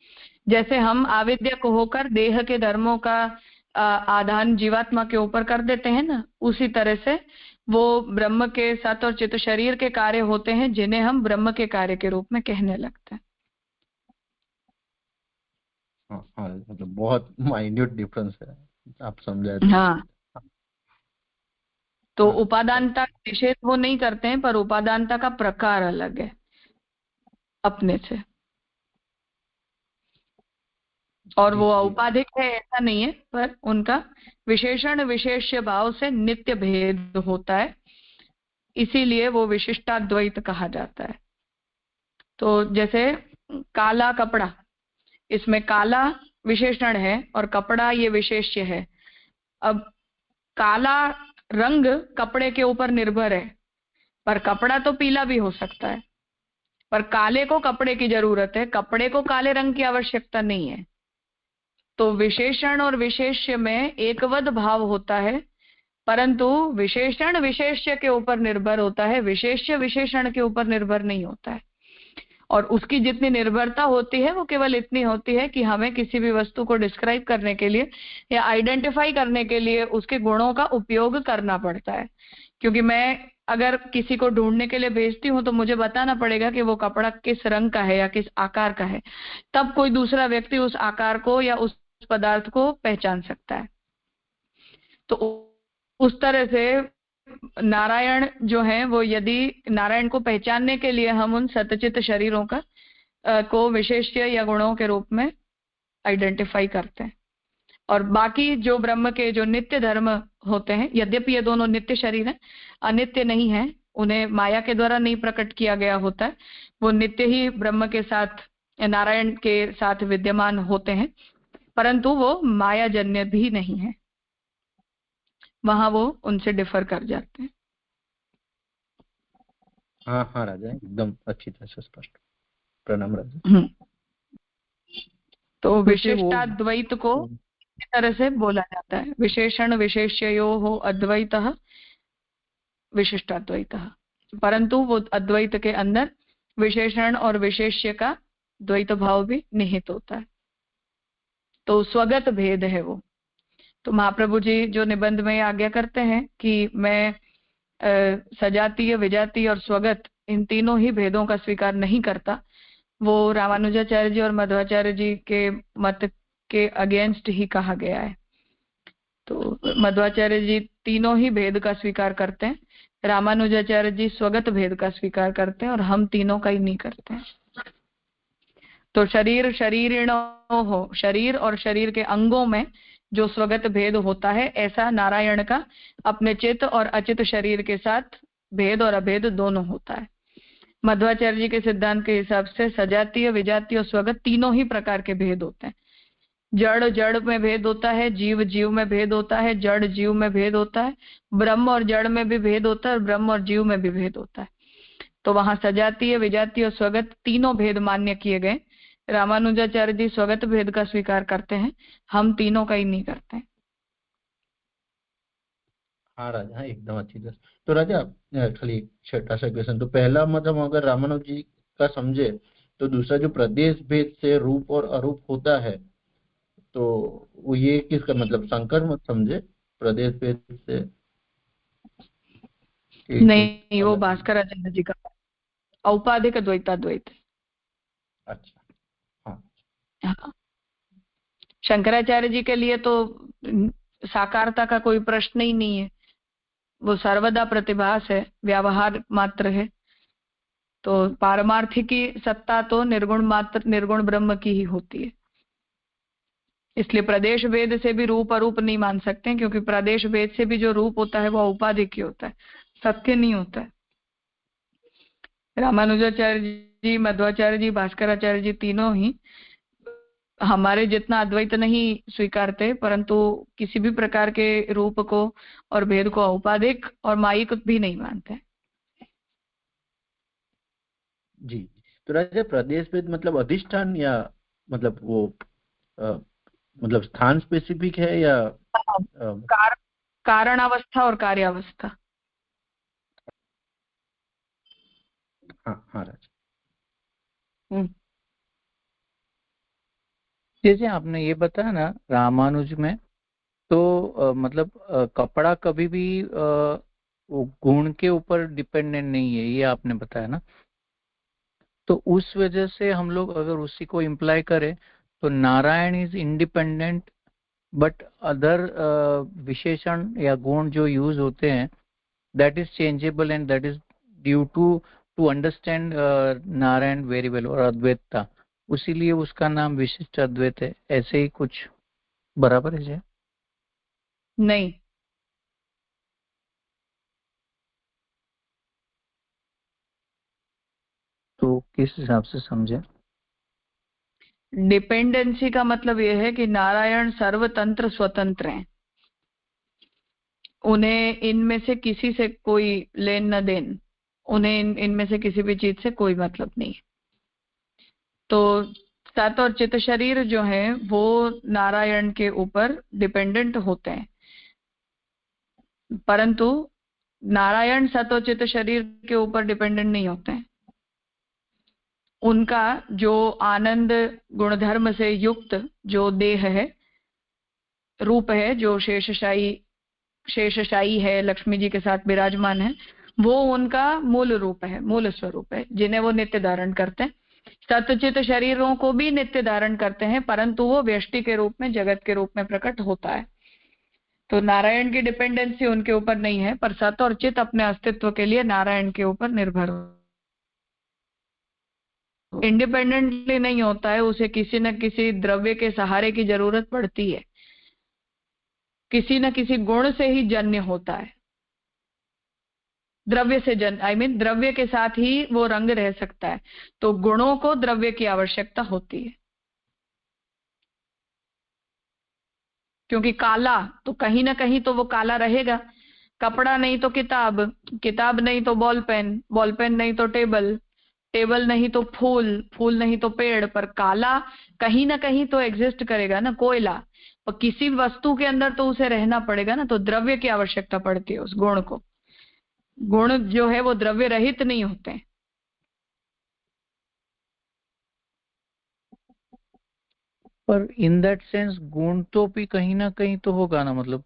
जैसे हम आविद्या को होकर देह के धर्मों का आधान जीवात्मा के ऊपर कर देते हैं ना, उसी तरह से वो ब्रह्म के साथ और चित्त शरीर के कार्य होते हैं, जिन्हें हम ब्रह्म के कार्य के रूप में कहने लगते हैं। हाँ हाँ, मतलब बहुत माइन्यूट डिफरेंस है, आप समझाए तो। हाँ, तो उपादानता निषेध वो नहीं करते हैं, पर उपादानता का प्रकार अलग है अपने से, और वो औपाधिक है ऐसा नहीं है, पर उनका विशेषण विशेष्य भाव से नित्य भेद होता है, इसीलिए वो विशिष्टाद्वैत कहा जाता है। तो जैसे काला कपड़ा, इसमें काला विशेषण है और कपड़ा ये विशेष्य है। अब काला रंग कपड़े के ऊपर निर्भर है, पर कपड़ा तो पीला भी हो सकता है, पर काले को कपड़े की जरूरत है, कपड़े को काले रंग की आवश्यकता नहीं है। तो विशेषण और विशेष्य में एकवद भाव होता है, परंतु विशेषण विशेष्य के ऊपर निर्भर होता है, विशेष्य विशेषण के ऊपर निर्भर नहीं होता है। और उसकी जितनी निर्भरता होती है वो केवल इतनी होती है कि हमें किसी भी वस्तु को डिस्क्राइब करने के लिए या आइडेंटिफाई करने के लिए उसके गुणों का उपयोग करना पड़ता है। क्योंकि मैं अगर किसी को ढूंढने के लिए भेजती हूँ तो मुझे बताना पड़ेगा कि वो कपड़ा किस रंग का है या किस आकार का है, तब कोई दूसरा व्यक्ति उस आकार को या उस पदार्थ को पहचान सकता है। तो उस तरह से नारायण जो है वो, यदि नारायण को पहचानने के लिए हम उन सतचित शरीरों का को विशेष्य या गुणों के रूप में आइडेंटिफाई करते हैं, और बाकी जो ब्रह्म के जो नित्य धर्म होते हैं, यद्यपि ये दोनों नित्य शरीर हैं, अनित्य नहीं है, उन्हें माया के द्वारा नहीं प्रकट किया गया होता है, वो नित्य ही ब्रह्म के साथ नारायण के साथ विद्यमान होते हैं, परंतु वो माया जन्य भी नहीं है, वहां वो उनसे डिफर कर जाते हैं। हाँ हाँ राजा, एकदम अच्छी तरह से स्पष्ट। प्रणाम राजा। तो विशिष्टाद्वैत को इस तरह से बोला जाता है, विशेषण विशेष्ययोः अद्वैतः विशिष्टाद्वैतः, परंतु वो अद्वैत के अंदर विशेषण और विशेष्य का द्वैत भाव भी निहित होता है। तो स्वगत भेद है वो। तो महाप्रभु जी जो निबंध में आज्ञा करते हैं कि मैं सजातीय, विजातीय और स्वगत, इन तीनों ही भेदों का स्वीकार नहीं करता, वो रामानुजाचार्य जी और मध्वाचार्य जी के मत के अगेंस्ट ही कहा गया है। तो मध्वाचार्य जी तीनों ही भेद का स्वीकार करते हैं, रामानुजाचार्य जी स्वगत भेद का स्वीकार करते हैं, और हम तीनों का ही नहीं करते हैं। तो शरीर शरीरिणो हो, शरीर और शरीर के अंगों में जो स्वगत भेद होता है, ऐसा नारायण का अपने चित और अचित शरीर के साथ भेद और अभेद दोनों होता है। मध्वाचार्य जी के सिद्धांत के हिसाब से सजातीय, विजातीय और स्वगत तीनों ही प्रकार के भेद होते हैं। जड़ जड़ में भेद होता है, जीव जीव में भेद होता है, जड़ जीव में भेद होता है, ब्रह्म और जड़ में भी भेद होता है, और ब्रह्म और जीव में भी भेद होता है। तो वहां सजातीय, विजातीय और स्वगत तीनों भेद मान्य किए गए। रामानुजाचार्य जी स्वगत भेद का स्वीकार करते हैं, हम तीनों का ही नहीं करते। हाँ राजा, एकदम अच्छी तरह। तो राजा खाली छोटा सा क्वेश्चन, तो पहला मतलब अगर रामानुज जी का समझे, तो दूसरा जो प्रदेश भेद से रूप और अरूप होता है, तो वो ये किसका मतलब, शंकर मत समझे प्रदेश भेद से? नहीं, वो भास्कर आचार्य जी का। औपाधिक द्वैताद्वैत। अच्छा, हाँ हाँ, शंकराचार्य जी के लिए तो साकारता का कोई प्रश्न ही नहीं है, वो सर्वदा प्रतिभास है, व्यवहार मात्र है। तो पारमार्थिकी सत्ता तो निर्गुण मात्र, निर्गुण ब्रह्म की ही होती है। इसलिए प्रदेश भेद से भी रूप अरूप नहीं मान सकते हैं, क्योंकि प्रदेश भेद से भी जो रूप होता है वो औपाधिक ही होता है, सत्य नहीं होता है। रामानुजाचार्य जी, मध्वाचार्य जी, भास्कराचार्य जी तीनों ही हमारे जितना अद्वैत नहीं स्वीकारते, परंतु किसी भी प्रकार के रूप को और भेद को औपाधिक और मायिक भी नहीं मानते। जी। तो राजा प्रदेश भेद मतलब अधिष्ठान या मतलब वो मतलब स्थान स्पेसिफिक है या कारणावस्था और कार्यावस्था। हाँ हाँ राजा। जैसे आपने ये बताया ना रामानुज में, तो मतलब कपड़ा कभी भी वो गुण के ऊपर डिपेंडेंट नहीं है, ये आपने बताया ना। तो उस वजह से हम लोग अगर उसी को इम्प्लाई करें तो Narayan is independent, but other विशेषण या गुण जो यूज होते हैं that is changeable and that is due to understand Narayan very well, और अद्वैतता, उसीलिए उसका नाम विशिष्ट अद्वैत है। ऐसे ही कुछ बराबर है? नहीं, तो किस हिसाब से समझे? डिपेंडेंसी का मतलब यह है कि नारायण सर्वतंत्र स्वतंत्र हैं, उन्हें इनमें से किसी से कोई लेन न देन, उन्हें इनमें से किसी भी चीज से कोई मतलब नहीं। तो सत और चित शरीर जो है वो नारायण के ऊपर डिपेंडेंट होते हैं, परंतु नारायण सत और चित शरीर के ऊपर डिपेंडेंट नहीं होते हैं। उनका जो आनंद गुणधर्म से युक्त जो देह है, रूप है, जो शेषशायी है, लक्ष्मी जी के साथ विराजमान है, वो उनका मूल रूप है, मूल स्वरूप है, जिन्हें वो नित्य धारण करते हैं। सतचित शरीरों को भी नित्य धारण करते हैं, परंतु वो व्यष्टि के रूप में, जगत के रूप में प्रकट होता है। तो नारायण की डिपेंडेंसी उनके ऊपर नहीं है, पर सत और चित अपने अस्तित्व के लिए नारायण के ऊपर निर्भर इंडिपेंडेंटली नहीं होता है, उसे किसी न किसी द्रव्य के सहारे की जरूरत पड़ती है, किसी न किसी गुण से ही जन्य होता है। द्रव्य से द्रव्य के साथ ही वो रंग रह सकता है, तो गुणों को द्रव्य की आवश्यकता होती है। क्योंकि काला तो कहीं ना कहीं तो वो काला रहेगा, कपड़ा नहीं तो किताब, किताब नहीं तो बॉल पेन, बॉल पेन नहीं तो टेबल, टेबल नहीं तो फूल, फूल नहीं तो पेड़, पर काला कहीं ना कहीं तो एग्जिस्ट करेगा ना। कोयला, और किसी वस्तु के अंदर तो उसे रहना पड़ेगा ना, तो द्रव्य की आवश्यकता पड़ती है उस गुण को। गुण जो है वो द्रव्य रहित नहीं होते हैं। पर इन दैट सेंस गुण तो भी कहीं ना कहीं तो होगा ना, मतलब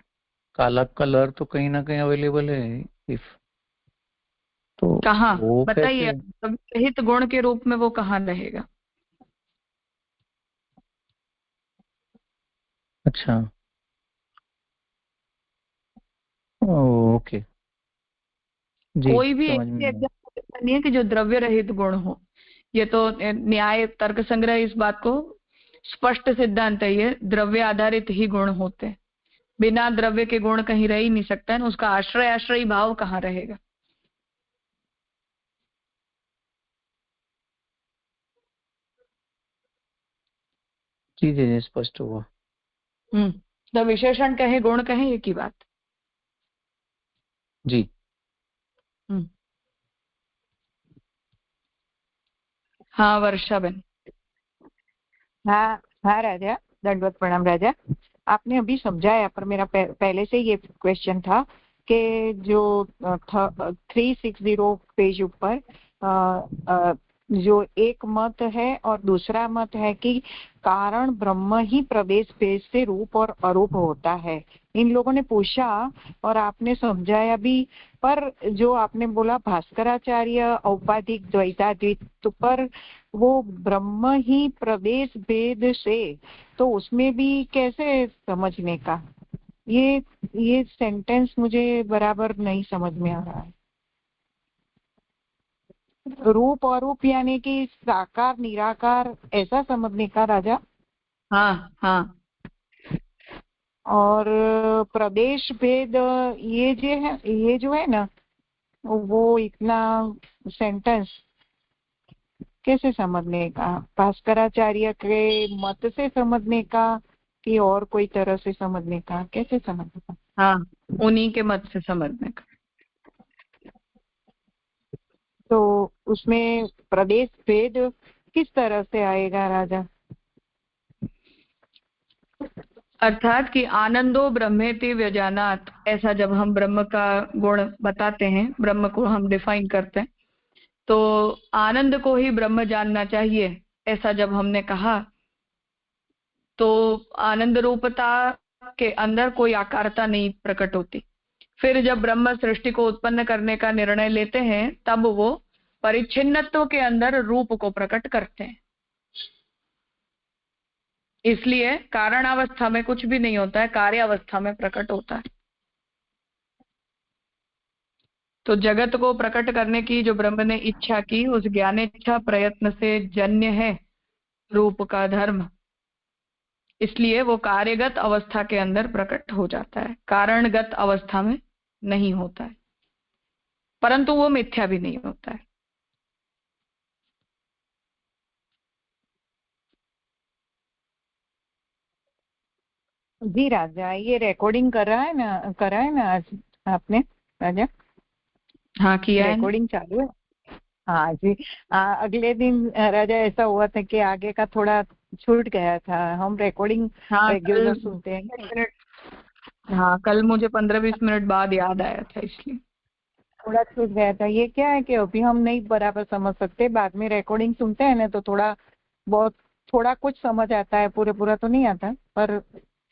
काला कलर तो कहीं ना कहीं अवेलेबल है, इफ तो कहाँ वो बताइए, कैसे? द्रव्य रहित गुण के रूप में वो कहाँ रहेगा? अच्छा, ओके, जी कोई भी समझ ऐसी में आया। एग्जाम्पल नहीं है कि जो द्रव्य रहित गुण हो। ये तो न्याय तर्क संग्रह इस बात को स्पष्ट सिद्धांत है, ये द्रव्य आधारित ही गुण होते हैं। बिना द्रव्य के गुण कहीं रह ही नहीं सकता है, उसका आश्रय आश्रयी भाव कहाँ रहेगा? जी जी जी, स्पष्ट हुआ। तो विशेषण कहे गुण कहे एक ही बात। जी। हाँ वर्षा बहन। हाँ हाँ राजा, दंडवत प्रणाम राजा। आपने अभी समझाया, पर मेरा पहले से ये क्वेश्चन था कि जो 360 पेज ऊपर जो एक मत है और दूसरा मत है कि कारण ब्रह्म ही प्रदेश भेद से रूप और अरूप होता है, इन लोगों ने पूछा और आपने समझाया भी, पर जो आपने बोला भास्कराचार्य औपाधिक द्वैताद्वैत, तो पर वो ब्रह्म ही प्रदेश भेद से, तो उसमें भी कैसे समझने का? ये सेंटेंस मुझे बराबर नहीं समझ में आ रहा है। रूप अरूप यानी कि साकार निराकार, ऐसा समझने का राजा? हाँ हाँ। और प्रदेश भेद, ये जो है ना, वो इतना सेंटेंस कैसे समझने का? भास्कराचार्य के मत से समझने का कि और कोई तरह से समझने का? कैसे समझने का? हाँ, उन्हीं के मत से समझने का। तो उसमें प्रदेश भेद किस तरह से आएगा राजा? अर्थात कि आनंदो ब्रह्मेति व्यजानात, ऐसा जब हम ब्रह्म का गुण बताते हैं, ब्रह्म को हम डिफाइन करते हैं, तो आनंद को ही ब्रह्म जानना चाहिए, ऐसा जब हमने कहा, तो आनंद रूपता के अंदर कोई आकारता नहीं प्रकट होती। फिर जब ब्रह्म सृष्टि को उत्पन्न करने का निर्णय लेते हैं, तब वो परिच्छिन्नत्व के अंदर रूप को प्रकट करते हैं। इसलिए कारण अवस्था में कुछ भी नहीं होता है, कार्य अवस्था में प्रकट होता है। तो जगत को प्रकट करने की जो ब्रह्म ने इच्छा की, उस ज्ञान इच्छा प्रयत्न से जन्य है रूप का धर्म। इसलिए वो कार्यगत अवस्था के अंदर प्रकट हो जाता है, कारणगत अवस्था में नहीं होता है, परंतु वो मिथ्या भी नहीं होता है। जी राजा, ये रिकॉर्डिंग करा है ना आज आपने राजा? हाँ, किया है। रिकॉर्डिंग चालू है? हाँ जी। अगले दिन राजा ऐसा हुआ था कि आगे का थोड़ा छूट गया था। हम रिकॉर्डिंग हाँ, रेगुलर सुनते हैं। हाँ, कल मुझे 15-20 मिनट बाद याद आया था, इसलिए थोड़ा छूट गया था। ये क्या है कि अभी हम नहीं बराबर समझ सकते, बाद में रिकॉर्डिंग सुनते हैं ना तो थोड़ा बहुत थोड़ा कुछ समझ आता है, पूरा तो नहीं आता, पर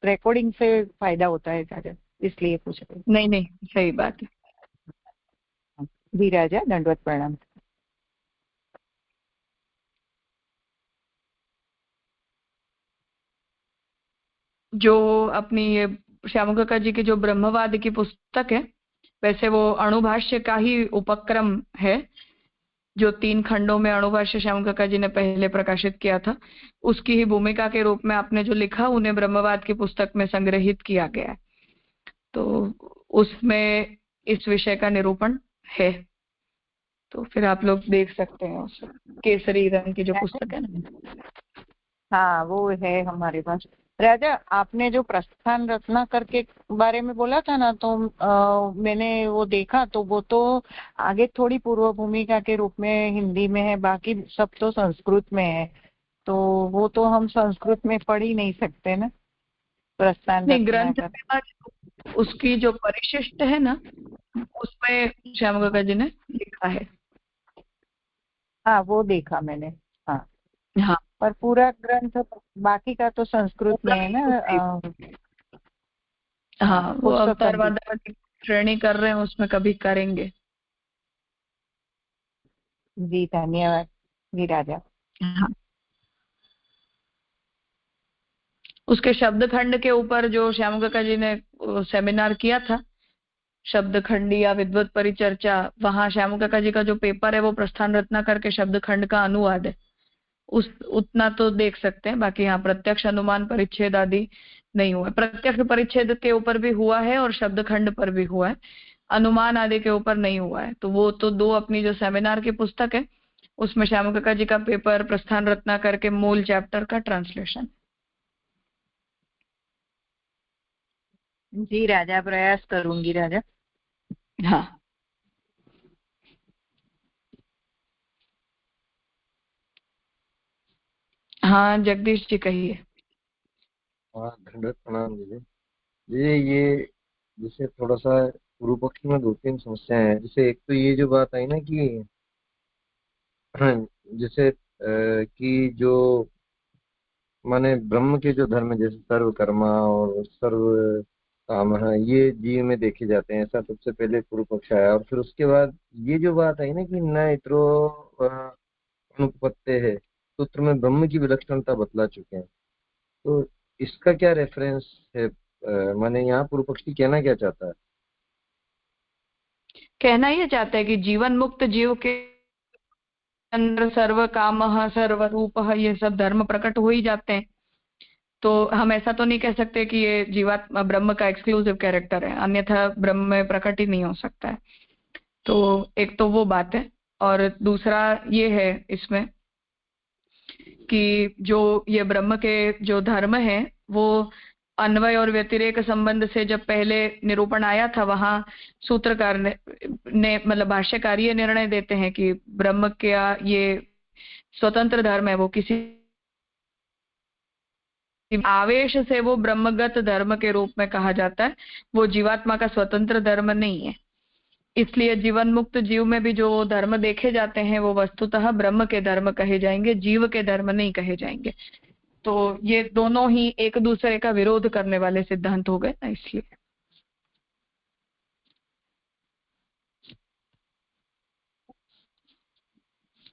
रिकॉर्डिंग से फायदा होता है राजा, इसलिए पूछ रहे। नहीं नहीं, सही बात है। जी राजा, दंडवत प्रणाम। जो अपनी ये श्यामकाका जी की जो ब्रह्मवाद की पुस्तक है, वैसे वो अणुभाष्य का ही उपक्रम है। जो 3 खंडों में अणुभाष्य श्यामकाका जी ने पहले प्रकाशित किया था, उसकी ही भूमिका के रूप में आपने जो लिखा, उन्हें ब्रह्मवाद की पुस्तक में संग्रहित किया गया है। तो उसमें इस विषय का निरूपण है, तो फिर आप लोग देख सकते हैं उस केसरी रंग की जो पुस्तक है ना। हाँ, वो है हमारे पास। राजा, आपने जो प्रस्थान रचना करके बारे में बोला था ना, तो मैंने वो देखा, तो वो तो आगे थोड़ी पूर्व भूमिका के रूप में हिंदी में है, बाकी सब तो संस्कृत में है। तो वो तो हम संस्कृत में पढ़ ही नहीं सकते ना, प्रस्थान नहीं, रचना ग्रंथ का। में उसकी जो परिशिष्ट है ना, उसमें श्यामकाका जी ने लिखा है। हाँ, वो देखा मैंने। हाँ, हाँ, पर पूरा ग्रंथ बाकी का तो संस्कृत में है ना। हाँ, वो पुस्तक अवतारवाद श्रेणी कर रहे हैं, उसमें कभी करेंगे। जी, धन्यवाद जी राजा। हाँ, उसके शब्द खंड के ऊपर जो श्यामकाका जी ने सेमिनार किया था, शब्द खंडी या विद्वत परिचर्चा, वहां श्यामकाका जी का जो पेपर है वो प्रस्थान रत्ना करके शब्द खंड का अनुवाद है। उस उतना तो देख सकते हैं, बाकी यहाँ प्रत्यक्ष अनुमान परिच्छेद आदि नहीं हुआ। प्रत्यक्ष परिच्छेद के ऊपर भी हुआ है और शब्द खंड पर भी हुआ है, अनुमान आदि के ऊपर नहीं हुआ है। तो वो तो 2 अपनी जो सेमिनार की पुस्तक है, उसमें श्यामकाका जी का पेपर प्रस्थान रत्ना करके मूल चैप्टर का ट्रांसलेशन। जी राजा, प्रयास करूंगी राजा। हाँ हाँ, जगदीश जी कहिए। हाँ, दंडवत प्रणाम जी। ये जैसे थोड़ा सा पूर्व पक्ष में 2-3 समस्याएं हैं। जैसे एक तो ये जो बात आई ना कि जैसे कि जो माने ब्रह्म के जो धर्म है, जैसे सर्व कर्मा और सर्व काम, हाँ, ये जीव में देखे जाते हैं, ऐसा सबसे पहले पूर्व पक्ष आया। और फिर उसके बाद ये जो बात आई ना कि न इतरो अनुपत्ति है, सूत्र में ब्रह्म की विलक्षणता बतला चुके हैं। तो इसका क्या रेफरेंस है? माने यहाँ पूर्व पक्षी कहना क्या चाहता है? कहना ये चाहता है कि जीवन मुक्त जीव के अंदर सर्व काम सर्व रूप ये सब धर्म प्रकट हो ही जाते हैं। तो हम ऐसा तो नहीं कह सकते कि ये जीवात्मा ब्रह्म का एक्सक्लूसिव कैरेक्टर है, अन्यथा ब्रह्म में प्रकट ही नहीं हो सकता है। तो एक तो वो बात है, और दूसरा ये है इसमें कि जो ये ब्रह्म के जो धर्म है वो अन्वय और व्यतिरेक संबंध से जब पहले निरूपण आया था, वहां सूत्रकार ने मतलब भाष्यकार ये निर्णय देते हैं कि ब्रह्म का ये स्वतंत्र धर्म है, वो किसी आवेश से वो ब्रह्मगत धर्म के रूप में कहा जाता है, वो जीवात्मा का स्वतंत्र धर्म नहीं है। इसलिए जीवन मुक्त जीव में भी जो धर्म देखे जाते हैं वो वस्तुतः ब्रह्म के धर्म कहे जाएंगे, जीव के धर्म नहीं कहे जाएंगे। तो ये दोनों ही एक दूसरे का विरोध करने वाले सिद्धांत हो गए ना, इसलिए।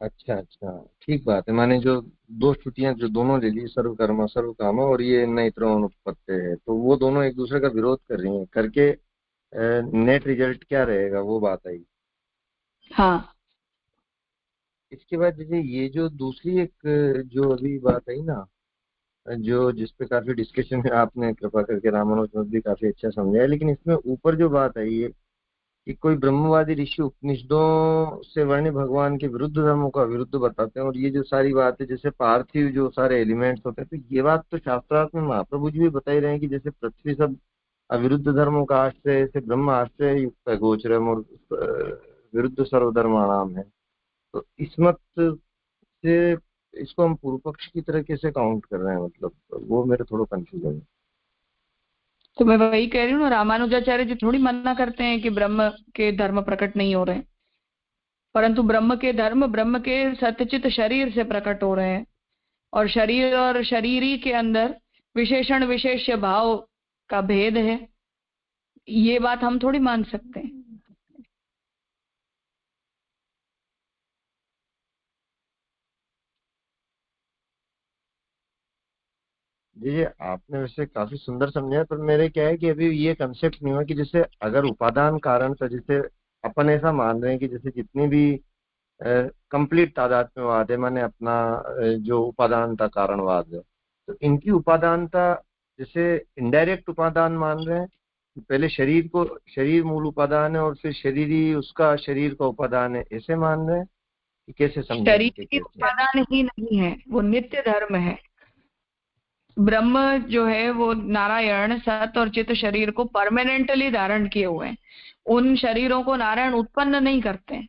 अच्छा अच्छा, ठीक बात है। माने जो दो श्रुतियां जो दोनों ले ली, सर्व कर्म सर्व काम और ये न इतरो अनुपत्ति है, तो वो दोनों एक दूसरे का विरोध कर रही हैं, करके नेट रिजल्ट क्या रहेगा वो बात आई। हाँ, इसके बाद जैसे ये जो दूसरी एक जो अभी बात आई ना, जो जिस पे काफी डिस्कशन है, आपने कृपा करके रामानुज मत भी काफी अच्छा समझाया, लेकिन इसमें ऊपर जो बात आई है कि कोई ब्रह्मवादी ऋषि उपनिषदों से वर्ण्य भगवान के विरुद्ध धर्मों का विरुद्ध बताते हैं, और ये जो सारी बात है जैसे पार्थिव जो सारे एलिमेंट्स होते हैं, तो ये बात तो शास्त्रार्थ में महाप्रभु जी भी बता ही रहे हैं कि जैसे पृथ्वी सब अविरुद्ध धर्मों का आश्रय से ब्रह्म आश्रय युक्त है, गोचरम, और विरुद्ध सर्वधर्माणाम है। तो इस मत से इसको हम पूर्व पक्ष की तरह कैसे काउंट कर रहे हैं, मतलब वो मेरे थोड़ा कंफ्यूजन है। तो मैं वही कह रही हूँ ना, रामानुजाचार्य जी थोड़ी मना करते हैं कि ब्रह्म के धर्म प्रकट नहीं हो रहे हैं, परंतु ब्रह्म के धर्म ब्रह्म के सत्यचित शरीर से प्रकट हो रहे हैं, और शरीर और शरीरी के अंदर विशेषण विशेष्य भाव का भेद है, ये बात हम थोड़ी मान सकते हैं। जी आपने वैसे काफी सुंदर समझाया, पर मेरे क्या है कि अभी ये कंसेप्ट नहीं हुआ कि जैसे अगर उपादान कारण था, जैसे अपन ऐसा मान रहे हैं कि जैसे जितनी भी कंप्लीट तादात्म्यवाद है, माने अपना जो उपादानता कारणवाद है, तो इनकी उपादानता जैसे इनडायरेक्ट उपादान मान रहे हैं, पहले शरीर को, शरीर मूल उपादान है और फिर शरीर ही उसका शरीर का उपादान है, ऐसे मान रहे हैं कि कैसे समझे शरीर इनके की केस में? उपादान ही नहीं है, वो नित्य धर्म है। ब्रह्म जो है वो नारायण सत और चित शरीर को परमानेंटली धारण किए हुए हैं, उन शरीरों को नारायण उत्पन्न नहीं करते हैं।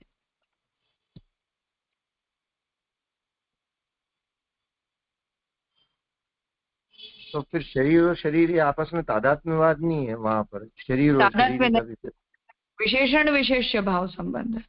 तो फिर शरीर और शरीर ये आपस में तादात्म्यवाद नहीं है, वहां पर शरीर और तादात्म्य शरीर में का नहीं, भी। विशेषण विशेष्य भाव संबंध है।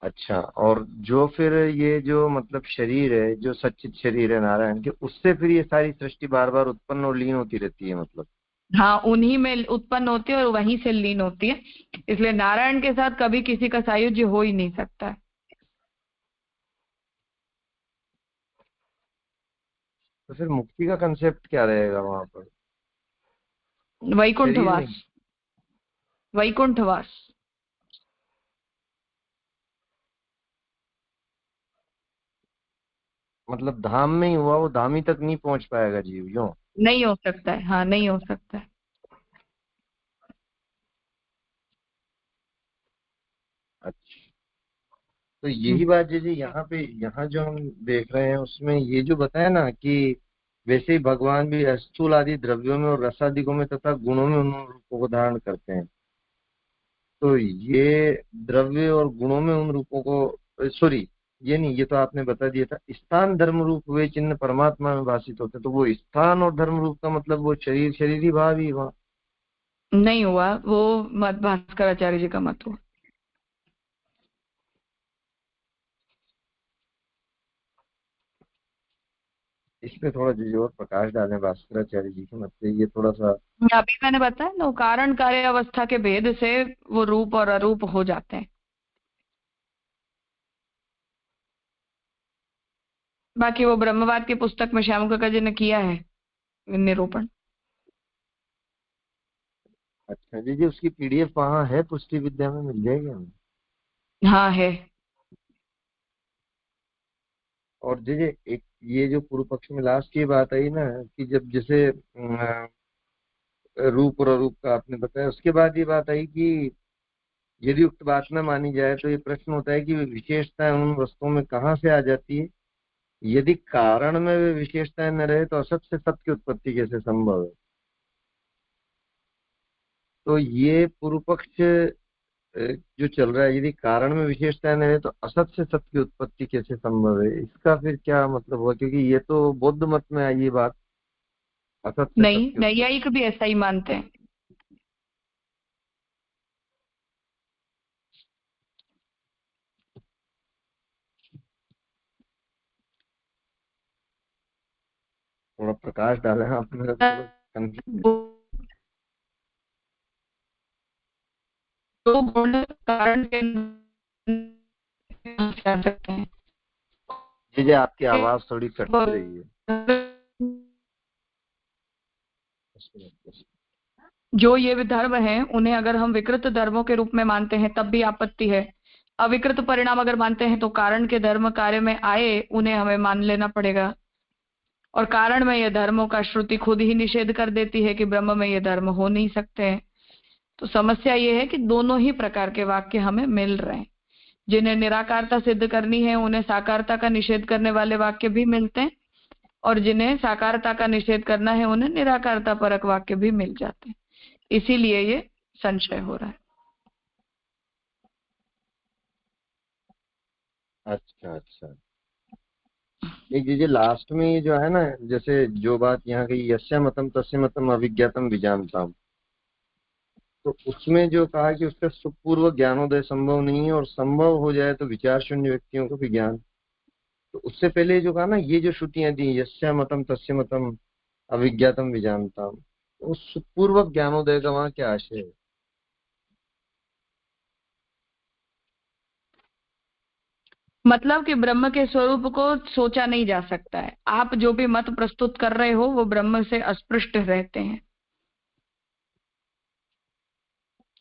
अच्छा, और जो फिर ये जो मतलब शरीर है, जो सच्चित शरीर है नारायण के, उससे फिर ये सारी सृष्टि बार बार उत्पन्न और लीन होती रहती है, मतलब। हाँ, उन्हीं में उत्पन्न होती है और वहीं से लीन होती है, इसलिए नारायण के साथ कभी किसी का सायुज्य हो ही नहीं सकता है। तो फिर मुक्ति का कंसेप्ट क्या रहेगा वहां पर? शरीर में, वैकुंठवास, वैकुंठवास। मतलब धाम में ही हुआ, वो धामी तक नहीं पहुंच पाएगा जीव यूं? नहीं हो सकता है, हाँ नहीं हो सकता है। अच्छा, तो यही बात जैसे यहाँ पे, यहाँ जो हम देख रहे हैं उसमें ये जो बताया ना कि वैसे ही भगवान भी स्थूल आदि द्रव्यों में और रसादिकों में तथा गुणों में उन रूपों को धारण करते हैं। तो ये द्रव्य और गुणों में उन रूपों को, सॉरी, ये नहीं, ये तो आपने बता दिया था, स्थान धर्म रूप वे चिन्ह परमात्मा में भाषित होते, तो वो स्थान और धर्म रूप का मतलब वो शरीर शरीरी भाव ही हुआ। नहीं हुआ, वो मत भास्कराचार्य जी का मत हुआ। इस पे थोड़ा जो और प्रकाश डालें भास्कराचार्य जी के मत से, ये थोड़ा सा। अभी मैंने बताया ना, कारण कार्य अवस्था के भेद से वो रूप और अरूप हो जाते हैं। बाकी वो ब्रह्मवाद की पुस्तक में श्याम काका जी ने किया है निरूपण। अच्छा जी, उसकी पीडीएफ वहाँ है, पुष्टि विद्या में मिल जाएगी हमें? हाँ है। और जी एक ये जो पूर्व पक्ष में लास्ट की बात आई ना, कि जब जैसे रूप और अरूप का आपने बताया, उसके बाद ये बात आई कि यदि उक्त बात न मानी जाए तो ये प्रश्न होता है कि विशेषताएं उन वस्तुओं में कहाँ से आ जाती है? यदि कारण में वे विशेषताएं न रहे तो असत से सत की उत्पत्ति कैसे संभव है? तो ये पूर्व पक्ष जो चल रहा है, यदि कारण में विशेषताएं न रहे तो असत से सत की उत्पत्ति कैसे संभव है, इसका फिर क्या मतलब हुआ? क्योंकि ये तो बौद्ध मत में आई ये बात, असत से सत नहीं, की उत्पत्ति। नैयायिक भी ऐसा ही मानते हैं। थोड़ा प्रकाश डाले हैं आपने, थोड़ा confused। दो गुण कारण के जा सकते हैं। जी आपकी आवाज थोड़ी कट रही है। जो ये धर्म है उन्हें अगर हम विकृत धर्मों के रूप में मानते हैं तब भी आपत्ति है। अविकृत परिणाम अगर मानते हैं तो कारण के धर्म कार्य में आए उन्हें हमें मान लेना पड़ेगा। और कारण में यह धर्मों का श्रुति खुद ही निषेध कर देती है कि ब्रह्म में ये धर्म हो नहीं सकते हैं। तो समस्या ये है कि दोनों ही प्रकार के वाक्य हमें मिल रहे हैं। जिन्हें निराकारता सिद्ध करनी है उन्हें साकारता का निषेध करने वाले वाक्य भी मिलते हैं, और जिन्हें साकारता का निषेध करना है उन्हें निराकारता परक वाक्य भी मिल जाते हैं। इसीलिए ये संशय हो रहा है। अच्छा अच्छा, एक दीजिए लास्ट में ये जो है ना, जैसे जो बात यहाँ की यस्य मतम तस्य मतम अविज्ञातम विजानताम, तो उसमें जो कहा कि उसका सुपूर्व ज्ञानोदय संभव नहीं है और संभव हो जाए तो विचार शून्य व्यक्तियों को भी ज्ञान। तो उससे पहले जो कहा ना, ये जो श्रुतियां दी यस्य मतम तस्य मतम अविज्ञातम विजानताम, उस सुपूर्व ज्ञानोदय का वहाँ क्या आशय है? मतलब कि ब्रह्म के स्वरूप को सोचा नहीं जा सकता है। आप जो भी मत प्रस्तुत कर रहे हो वो ब्रह्म से अस्पृष्ट रहते हैं,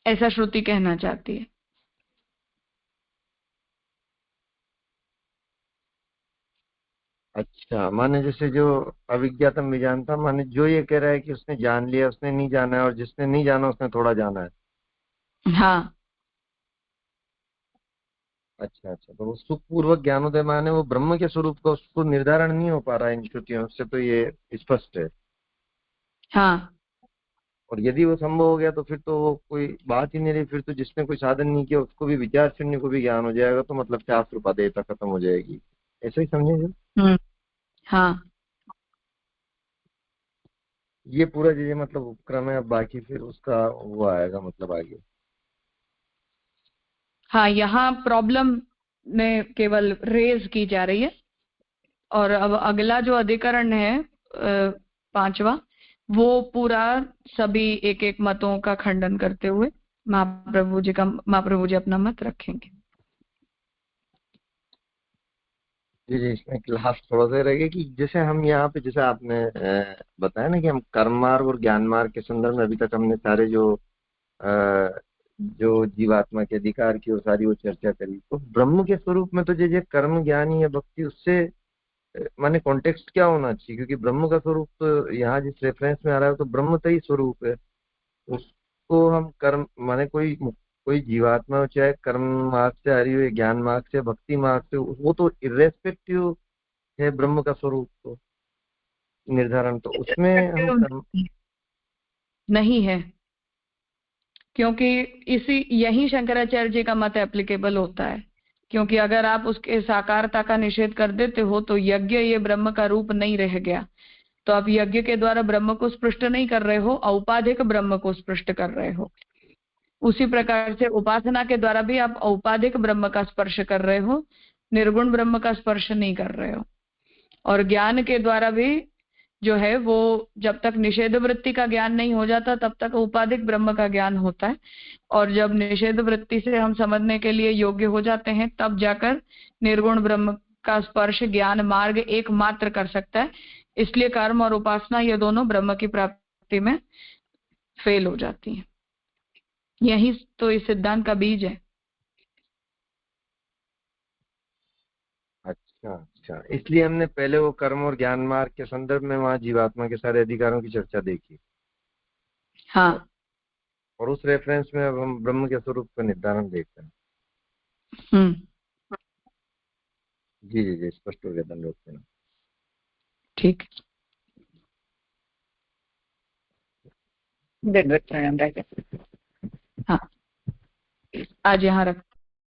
ऐसा श्रुति कहना चाहती है। अच्छा, माने जैसे जो अविज्ञातम विजानता, माने जो ये कह रहा है कि उसने जान लिया, उसने नहीं जाना है, और जिसने नहीं जाना उसने थोड़ा जाना है। हाँ अच्छा अच्छा, तो वो सुखपूर्वक ज्ञानोदय माने वो ब्रह्म के स्वरूप का उसको निर्धारण नहीं हो पा रहा है इन श्रुतियों से, तो ये स्पष्ट है। हाँ और यदि वो संभव हो गया तो फिर तो वो कोई बात ही नहीं रही, फिर तो जिसने कोई साधन नहीं किया उसको भी विचार शून्य को भी ज्ञान हो जाएगा, तो मतलब शास्त्र उपादेयता खत्म हो जाएगी, ऐसा ही समझे? हाँ ये पूरा जो ये मतलब उपक्रम है, अब बाकी फिर उसका वो आएगा मतलब आगे। हाँ, यहाँ प्रॉब्लम में केवल रेज की जा रही है। और अब अगला जो अधिकरण है 5वां, वो पूरा सभी एक एक मतों का खंडन करते हुए महाप्रभु जी अपना मत रखेंगे। जी जी, इसमें क्लास थोड़ा सा रहेगा कि जैसे हम यहाँ पे, जैसे आपने बताया ना कि हम कर्म मार्ग और ज्ञान मार्ग के संदर्भ में अभी तक हमने सारे जो जीवात्मा के अधिकार की वो सारी वो चर्चा करी, तो ब्रह्म के स्वरूप में तो जैसे कर्म ज्ञान या भक्ति, उससे माने कॉन्टेक्स्ट क्या होना चाहिए? क्योंकि ब्रह्म का स्वरूप तो यहाँ जिस रेफरेंस में आ रहा है तो ब्रह्म का ही स्वरूप है। उसको हम कर्म माने कोई कोई जीवात्मा हो, चाहे कर्म मार्ग से आ रही हो, ज्ञान मार्ग से, भक्ति मार्ग से, वो तो इर्रेस्पेक्टिव है ब्रह्म का स्वरूप तो निर्धारण, तो उसमें हम कर्म। नहीं है, क्योंकि यही शंकराचार्य जी का मत एप्लीकेबल होता है। क्योंकि अगर आप उसके साकारता का निषेध कर देते हो तो यज्ञ ये ब्रह्म का रूप नहीं रह गया। तो आप यज्ञ के द्वारा ब्रह्म को स्पृष्ट नहीं कर रहे हो, औपाधिक ब्रह्म को स्पृष्ट कर रहे हो। उसी प्रकार से उपासना के द्वारा भी आप औपाधिक ब्रह्म का स्पर्श कर रहे हो, निर्गुण ब्रह्म का स्पर्श नहीं कर रहे हो। और ज्ञान के द्वारा भी जो है वो जब तक निषेध वृत्ति का ज्ञान नहीं हो जाता तब तक उपाधिक ब्रह्म का ज्ञान होता है, और जब निषेध वृत्ति से हम समझने के लिए योग्य हो जाते हैं तब जाकर निर्गुण ब्रह्म का स्पर्श ज्ञान मार्ग एकमात्र कर सकता है। इसलिए कर्म और उपासना ये दोनों ब्रह्म की प्राप्ति में फेल हो जाती हैं। यही तो इस सिद्धांत का बीज है। अच्छा, इसलिए हमने पहले वो कर्म और ज्ञान मार्ग के संदर्भ में वहाँ जीवात्मा के सारे अधिकारों की चर्चा देखी। हाँ, और उस रेफरेंस में अब हम ब्रह्म के स्वरूप का निर्धारण देखते हैं। जी जी जी, स्पष्ट हो गया। धन्यवाद। ठीक। हाँ, आज यहाँ रख